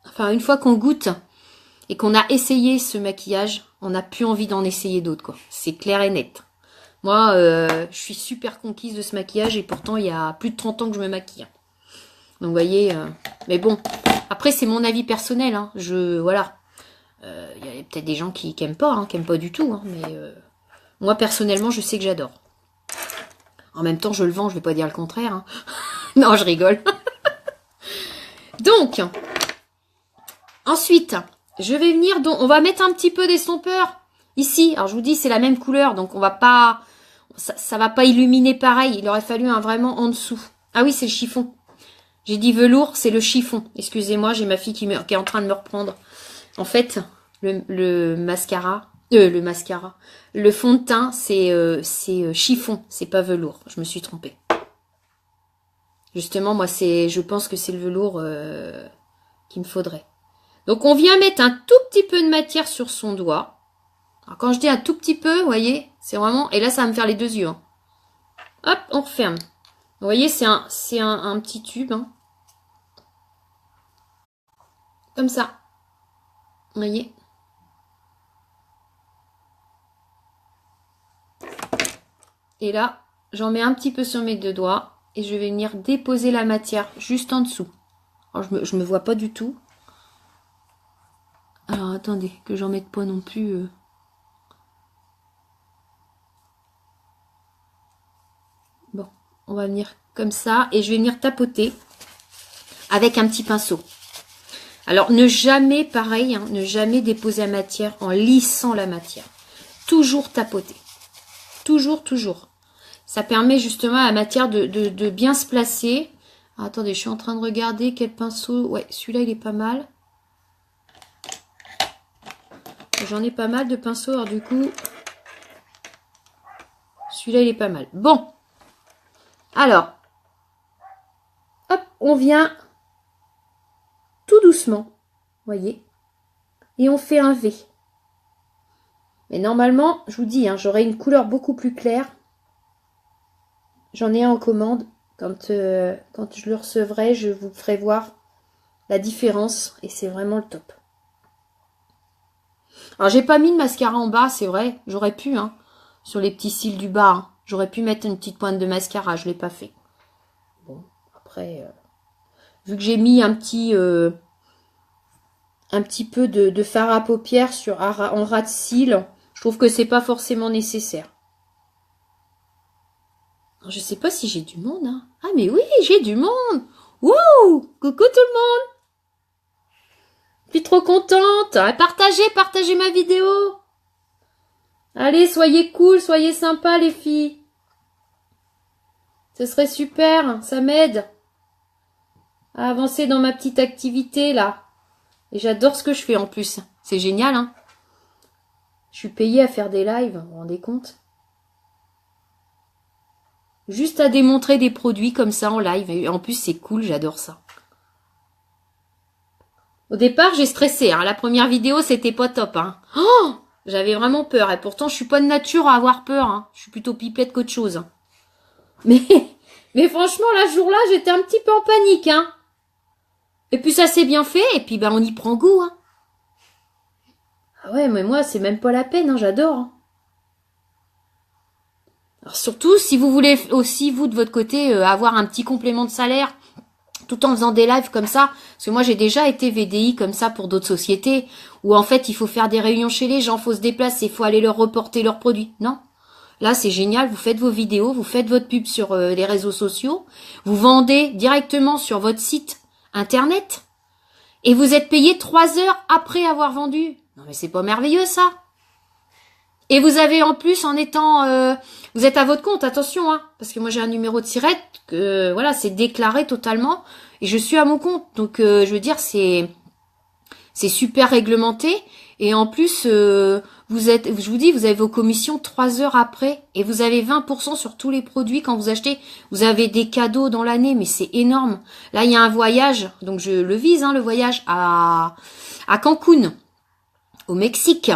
Enfin, une fois qu'on goûte et qu'on a essayé ce maquillage, on n'a plus envie d'en essayer d'autres, quoi. C'est clair et net. Moi, je suis super conquise de ce maquillage et pourtant, il y a plus de 30 ans que je me maquille. Donc, vous voyez, mais bon, après, c'est mon avis personnel. Hein. Voilà. Il y a peut-être des gens qui n'aiment pas, qui n'aiment pas du tout. Hein, mais moi, personnellement, je sais que j'adore. En même temps, je le vends, je ne vais pas dire le contraire. Hein. Non, je rigole. Donc, ensuite, je vais venir, on va mettre un petit peu d'estompeur ici. Alors, je vous dis, c'est la même couleur, donc on va pas, ça va pas illuminer pareil. Il aurait fallu un vraiment en dessous. Ah oui, c'est le chiffon. J'ai dit velours, c'est le chiffon. Excusez-moi, j'ai ma fille qui est en train de me reprendre. En fait, le mascara, le fond de teint, c'est chiffon, c'est pas velours. Je me suis trompée. Justement, moi, je pense que c'est le velours qu'il me faudrait. Donc, on vient mettre un tout petit peu de matière sur son doigt. Alors, quand je dis un tout petit peu, vous voyez, c'est vraiment... Et là, ça va me faire les deux yeux. Hein. Hop, on referme. Vous voyez, c'est un petit tube. Hein. Comme ça. Vous voyez. Et là, j'en mets un petit peu sur mes deux doigts. Et je vais venir déposer la matière juste en dessous. Alors, je me vois pas du tout. Alors, attendez, que j'en mette pas non plus... Bon, on va venir comme ça. Et je vais venir tapoter avec un petit pinceau. Alors, ne jamais, pareil, hein, ne jamais déposer la matière en lissant la matière. Toujours tapoter. Toujours, toujours. Ça permet justement à la matière de bien se placer. Ah, attendez, je suis en train de regarder quel pinceau... Ouais, celui-là, il est pas mal. J'en ai pas mal de pinceaux, alors du coup... Celui-là, il est pas mal. Bon. Alors. Hop, on vient tout doucement. Voyez. Et on fait un V. Mais normalement, je vous dis, hein, j'aurai une couleur beaucoup plus claire. J'en ai un en commande. Quand je le recevrai, je vous ferai voir la différence. Et c'est vraiment le top. Alors, j'ai pas mis de mascara en bas, c'est vrai. J'aurais pu, hein, sur les petits cils du bas. Hein. J'aurais pu mettre une petite pointe de mascara. Je l'ai pas fait. Bon, après, vu que j'ai mis un petit peu de fard à paupières en ras de cils, je trouve que c'est pas forcément nécessaire. Alors, je sais pas si j'ai du monde. Hein. Ah, mais oui, j'ai du monde. Wouh! Coucou tout le monde! Je suis trop contente. Partagez ma vidéo. Allez, soyez cool, soyez sympas les filles. Ce serait super, ça m'aide à avancer dans ma petite activité là. Et j'adore ce que je fais en plus. C'est génial, hein. Je suis payée à faire des lives, vous vous rendez compte? Juste à démontrer des produits comme ça en live. Et en plus, c'est cool, j'adore ça. Au départ, j'ai stressé. Hein. La première vidéo, c'était pas top. Hein. Oh, j'avais vraiment peur. Et pourtant, je suis pas de nature à avoir peur. Hein. Je suis plutôt pipelette qu'autre chose. Hein. Mais franchement, là, ce jour-là, j'étais un petit peu en panique. Hein. Et puis ça c'est bien fait, et puis ben on y prend goût. Hein. Ah ouais, mais moi c'est même pas la peine, hein, j'adore. Hein. Alors, surtout si vous voulez aussi, vous de votre côté, avoir un petit complément de salaire, tout en faisant des lives comme ça, parce que moi j'ai déjà été VDI comme ça pour d'autres sociétés, où en fait il faut faire des réunions chez les gens, faut se déplacer, faut aller leur reporter leurs produits. Non. Là c'est génial, vous faites vos vidéos, vous faites votre pub sur les réseaux sociaux, vous vendez directement sur votre site internet, et vous êtes payé 3 heures après avoir vendu. Non mais c'est pas merveilleux ça. Et vous avez en plus en étant, vous êtes à votre compte, attention, hein, parce que moi j'ai un numéro de SIRET, voilà, c'est déclaré totalement, et je suis à mon compte, donc je veux dire c'est super réglementé, et en plus vous êtes, je vous dis, vous avez vos commissions 3 heures après, et vous avez 20% sur tous les produits quand vous achetez, vous avez des cadeaux dans l'année, mais c'est énorme. Là il y a un voyage, donc je le vise, hein, le voyage à Cancun, au Mexique.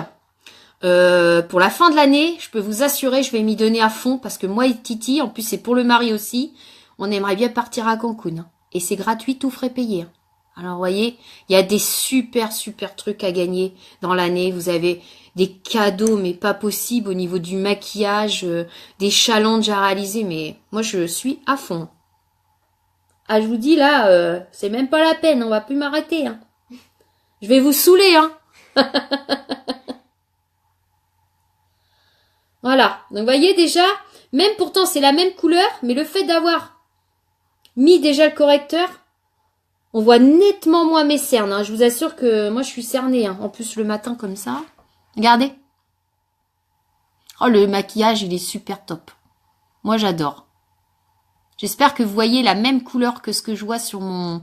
Pour la fin de l'année, je peux vous assurer, je vais m'y donner à fond parce que moi et Titi, en plus c'est pour le mari aussi, on aimerait bien partir à Cancun. Hein. Et c'est gratuit, tout frais payé. Hein. Alors vous voyez, il y a des super trucs à gagner dans l'année. Vous avez des cadeaux, mais pas possible au niveau du maquillage, des challenges à réaliser. Mais moi je suis à fond. Ah je vous dis là, c'est même pas la peine, on va plus m'arrêter. Hein. Je vais vous saouler, hein. Voilà, donc vous voyez déjà, même pourtant c'est la même couleur, mais le fait d'avoir mis déjà le correcteur, on voit nettement moins mes cernes. Hein. Je vous assure que moi je suis cernée, hein. En plus le matin comme ça. Regardez. Oh le maquillage il est super top. Moi j'adore. J'espère que vous voyez la même couleur que ce que je vois sur mon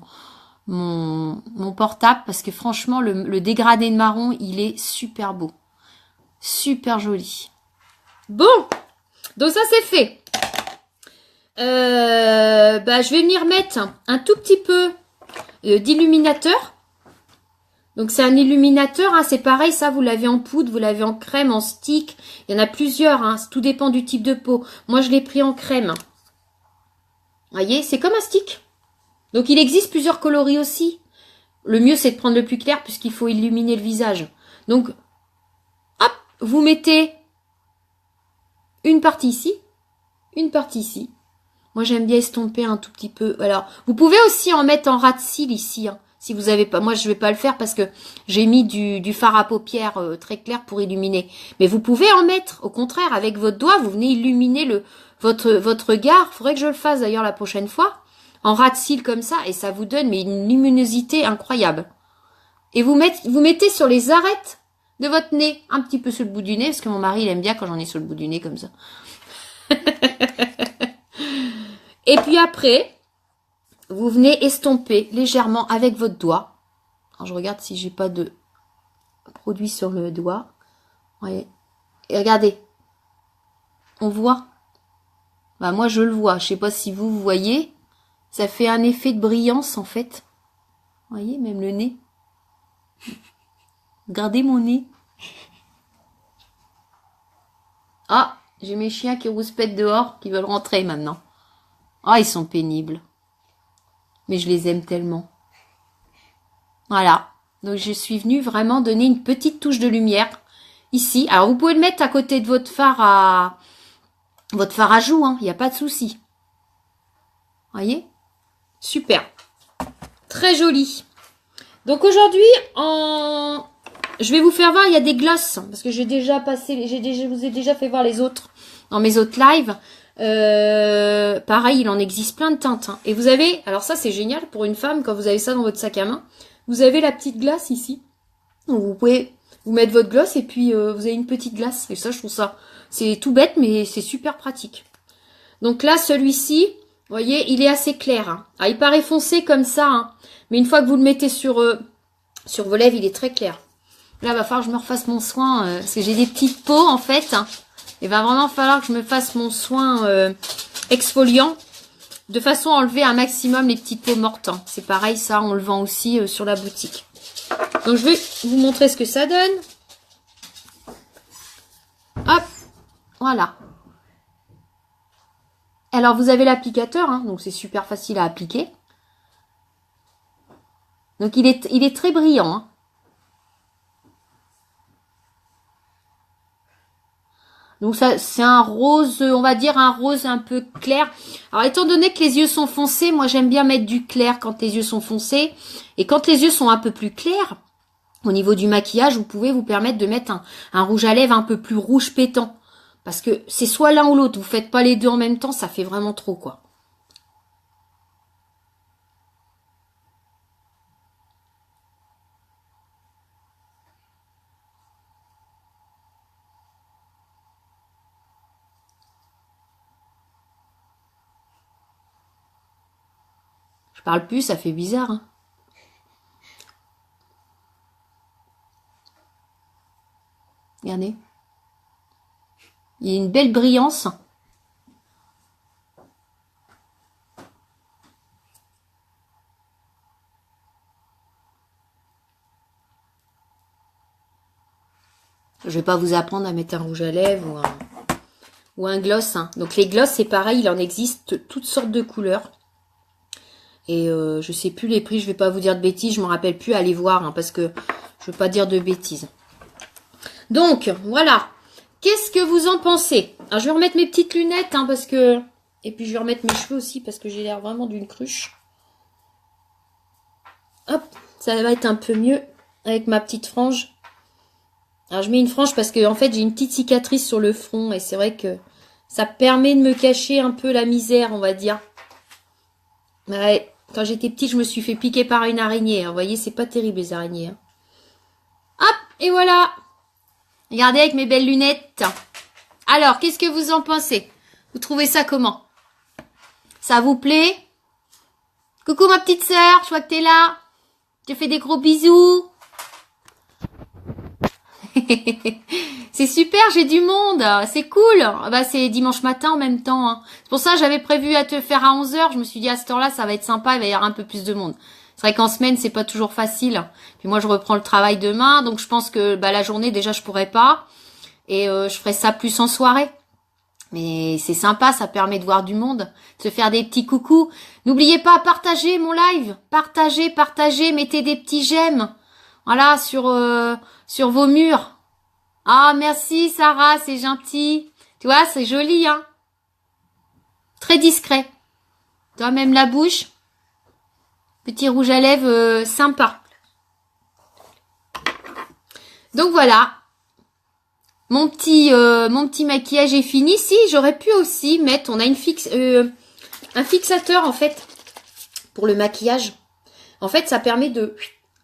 portable, parce que franchement le dégradé de marron il est super beau. Super joli. Bon, donc ça c'est fait. Je vais venir mettre un tout petit peu d'illuminateur. Donc c'est un illuminateur, hein, c'est pareil, ça vous l'avez en poudre, vous l'avez en crème, en stick. Il y en a plusieurs, hein, tout dépend du type de peau. Moi je l'ai pris en crème. Vous voyez, c'est comme un stick. Donc il existe plusieurs coloris aussi. Le mieux c'est de prendre le plus clair puisqu'il faut illuminer le visage. Donc, hop, vous mettez une partie ici, une partie ici. Moi, j'aime bien estomper un tout petit peu. Alors, vous pouvez aussi en mettre en ras de cils ici, hein, si vous avez pas. Moi, je vais pas le faire parce que j'ai mis du fard à paupières très clair pour illuminer. Mais vous pouvez en mettre. Au contraire, avec votre doigt, vous venez illuminer votre regard. Faudrait que je le fasse d'ailleurs la prochaine fois. En ras de cils comme ça, et ça vous donne mais une luminosité incroyable. Et vous mettez sur les arêtes de votre nez, un petit peu sur le bout du nez, parce que mon mari, il aime bien quand j'en ai sur le bout du nez comme ça. Et puis après, vous venez estomper légèrement avec votre doigt. Alors je regarde si j'ai pas de produit sur le doigt. Ouais. Et regardez, on voit. Bah moi je le vois. Je sais pas si vous voyez. Ça fait un effet de brillance en fait. Vous voyez, même le nez. Regardez mon nez. Ah, j'ai mes chiens qui rouspètent dehors, qui veulent rentrer maintenant. Ah, ils sont pénibles. Mais je les aime tellement. Voilà. Donc, je suis venue vraiment donner une petite touche de lumière ici. Alors, vous pouvez le mettre à côté de votre fard à joues. Il n'y a pas de souci. Voyez? Super. Très joli. Donc, aujourd'hui, je vais vous faire voir, il y a des glaces. Parce que je vous ai déjà fait voir les autres dans mes autres lives. Pareil, il en existe plein de teintes. Hein. Et vous avez, alors ça c'est génial pour une femme, quand vous avez ça dans votre sac à main, vous avez la petite glace ici. Donc vous pouvez vous mettre votre gloss et puis vous avez une petite glace. Et ça, je trouve ça, c'est tout bête, mais c'est super pratique. Donc là, celui-ci, vous voyez, il est assez clair. Hein. Ah, il paraît foncé comme ça, hein. Mais une fois que vous le mettez sur vos lèvres, il est très clair. Là, il va falloir que je me refasse mon soin, parce que j'ai des petites peaux en fait. Hein. Il va vraiment falloir que je me fasse mon soin exfoliant de façon à enlever un maximum les petites peaux mortes. Hein. C'est pareil, ça, on le vend aussi sur la boutique. Donc, je vais vous montrer ce que ça donne. Hop, voilà. Alors, vous avez l'applicateur, hein, donc c'est super facile à appliquer. Donc il est très brillant, hein. Donc ça, c'est un rose, on va dire un rose un peu clair. Alors étant donné que les yeux sont foncés, moi j'aime bien mettre du clair quand les yeux sont foncés. Et quand les yeux sont un peu plus clairs, au niveau du maquillage, vous pouvez vous permettre de mettre un rouge à lèvres un peu plus rouge pétant. Parce que c'est soit l'un ou l'autre, vous faites pas les deux en même temps, ça fait vraiment trop quoi. Je parle plus, ça fait bizarre, hein. Regardez. Il y a une belle brillance. Je vais pas vous apprendre à mettre un rouge à lèvres ou un gloss, hein. Donc les gloss, c'est pareil, il en existe toutes sortes de couleurs. Et je sais plus les prix, je vais pas vous dire de bêtises, je m'en rappelle plus, allez voir, hein, parce que je veux pas dire de bêtises. Donc, voilà. Qu'est-ce que vous en pensez? Alors, je vais remettre mes petites lunettes, hein, parce que... Et puis, je vais remettre mes cheveux aussi, parce que j'ai l'air vraiment d'une cruche. Hop, ça va être un peu mieux avec ma petite frange. Alors, je mets une frange parce que, en fait, j'ai une petite cicatrice sur le front. Et c'est vrai que ça permet de me cacher un peu la misère, on va dire. Ouais. Quand j'étais petite, je me suis fait piquer par une araignée. Hein. Vous voyez, c'est pas terrible les araignées. Hein. Hop, et voilà. Regardez avec mes belles lunettes. Alors, qu'est-ce que vous en pensez? Vous trouvez ça comment? Ça vous plaît? Coucou ma petite sœur, je vois que t'es là. Je te fais des gros bisous. C'est super, j'ai du monde. C'est cool. Bah, c'est dimanche matin en même temps. Hein. C'est pour ça que j'avais prévu à te faire à 11 h. Je me suis dit à cette heure-là, ça va être sympa, il va y avoir un peu plus de monde. C'est vrai qu'en semaine, c'est pas toujours facile. Puis moi, je reprends le travail demain. Donc, je pense que bah, la journée, déjà, je pourrais pas. Et je ferai ça plus en soirée. Mais c'est sympa, ça permet de voir du monde. De se faire des petits coucous. N'oubliez pas, partagez mon live. Partagez. Mettez des petits j'aime. Voilà, sur vos murs. Ah, merci Sarah, c'est gentil. Tu vois, c'est joli, hein. Très discret. Tu vois, même la bouche. Petit rouge à lèvres sympa. Donc voilà. Mon petit maquillage est fini. Si, j'aurais pu aussi mettre, on a un fixateur en fait pour le maquillage. En fait, ça permet de...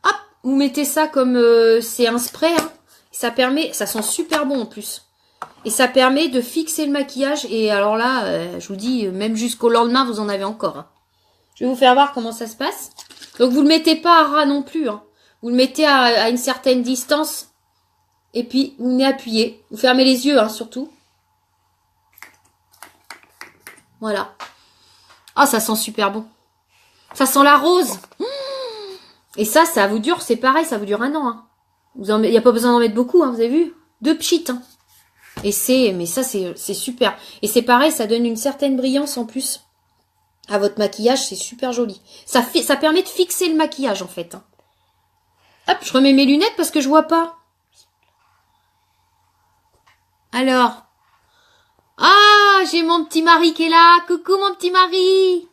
Hop, vous mettez ça comme c'est un spray. Hein. Ça permet, ça sent super bon en plus. Et ça permet de fixer le maquillage. Et alors là, je vous dis, même jusqu'au lendemain, vous en avez encore. Hein. Je vais vous faire voir comment ça se passe. Donc, vous le mettez pas à ras non plus. Hein. Vous le mettez à une certaine distance. Et puis, vous venez appuyer. Vous fermez les yeux, hein, surtout. Voilà. Ah, ça sent super bon. Ça sent la rose. Et ça vous dure, c'est pareil, ça vous dure 1 an. Hein. Il n'y a pas besoin d'en mettre beaucoup, hein, vous avez vu? 2 pchits. Hein. Et mais ça, c'est super. Et c'est pareil, ça donne une certaine brillance en plus. À votre maquillage, c'est super joli. Ça permet de fixer le maquillage, en fait. Hein. Hop, je remets mes lunettes parce que je vois pas. Alors. Ah, j'ai mon petit mari qui est là. Coucou, mon petit mari.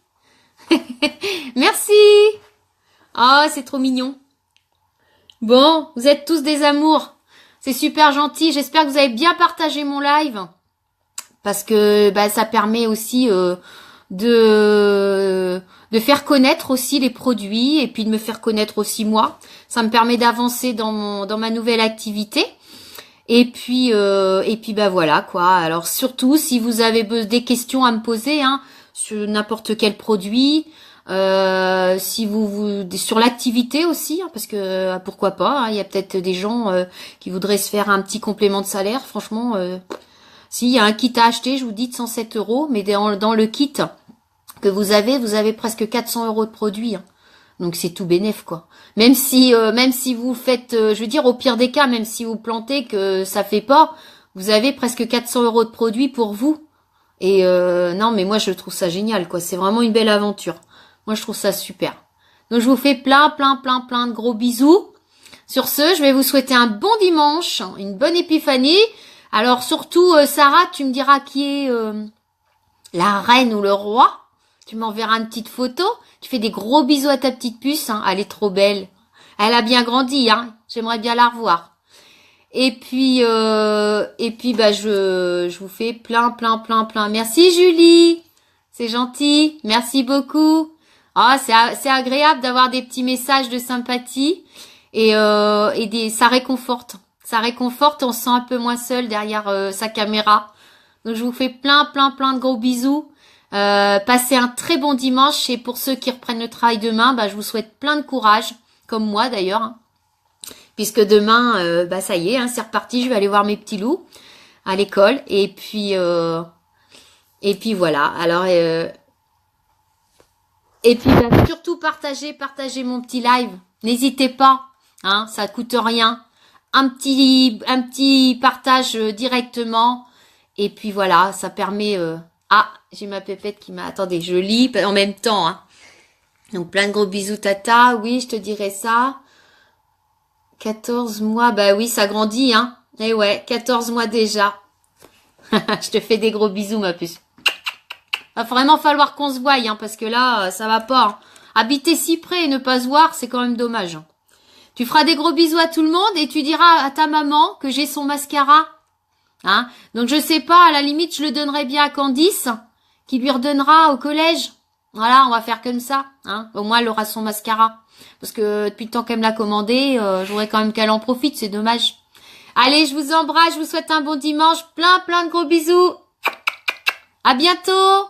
Merci. Oh, c'est trop mignon. Bon, vous êtes tous des amours. C'est super gentil. J'espère que vous avez bien partagé mon live. Parce que bah, ça permet aussi... de faire connaître aussi les produits et puis de me faire connaître aussi moi. Ça me permet d'avancer dans ma nouvelle activité. Et puis bah voilà quoi. Alors surtout si vous avez des questions à me poser hein, sur n'importe quel produit, si vous sur l'activité aussi hein, parce que pourquoi pas. Hein, il y a peut-être des gens qui voudraient se faire un petit complément de salaire. Franchement. S'il y a un kit à acheter, je vous dis de 107 €, mais dans le kit que vous avez presque 400 € de produits. Hein. Donc c'est tout bénef quoi. Même si vous faites, je veux dire au pire des cas, même si vous plantez que ça fait pas, vous avez presque 400 € de produits pour vous. Et non mais moi je trouve ça génial quoi. C'est vraiment une belle aventure. Moi je trouve ça super. Donc je vous fais plein de gros bisous. Sur ce, je vais vous souhaiter un bon dimanche, une bonne épiphanie. Alors surtout, Sarah, tu me diras qui est la reine ou le roi. Tu m'enverras une petite photo. Tu fais des gros bisous à ta petite puce. Hein. Elle est trop belle. Elle a bien grandi. Hein. J'aimerais bien la revoir. Et puis bah je vous fais plein. Merci Julie. C'est gentil. Merci beaucoup. Ah, c'est agréable d'avoir des petits messages de sympathie. Et ça réconforte. Ça réconforte, on se sent un peu moins seul derrière sa caméra. Donc je vous fais plein de gros bisous. Passez un très bon dimanche et pour ceux qui reprennent le travail demain, bah, je vous souhaite plein de courage, comme moi d'ailleurs. Hein. Puisque demain, bah ça y est, hein, c'est reparti, je vais aller voir mes petits loups à l'école. Et puis voilà. Alors et puis bah, surtout partagez mon petit live. N'hésitez pas. Hein, ça coûte rien. Un petit partage directement. Et puis voilà, ça permet... Ah, j'ai ma pépette qui m'a... Attendez, je lis en même temps. Hein. Donc plein de gros bisous tata. Oui, je te dirai ça. 14 mois, bah oui, ça grandit. Hein. Eh ouais, 14 mois déjà. Je te fais des gros bisous ma puce. Va vraiment falloir qu'on se voie, hein, parce que là, ça va pas. Hein. Habiter si près et ne pas se voir, c'est quand même dommage. Hein. Tu feras des gros bisous à tout le monde et tu diras à ta maman que j'ai son mascara. Hein? Donc je sais pas, à la limite, je le donnerai bien à Candice, qui lui redonnera au collège. Voilà, on va faire comme ça. Hein? Au moins, elle aura son mascara. Parce que depuis le temps qu'elle me l'a commandé, je voudrais quand même qu'elle en profite, c'est dommage. Allez, je vous embrasse, je vous souhaite un bon dimanche. Plein de gros bisous. À bientôt.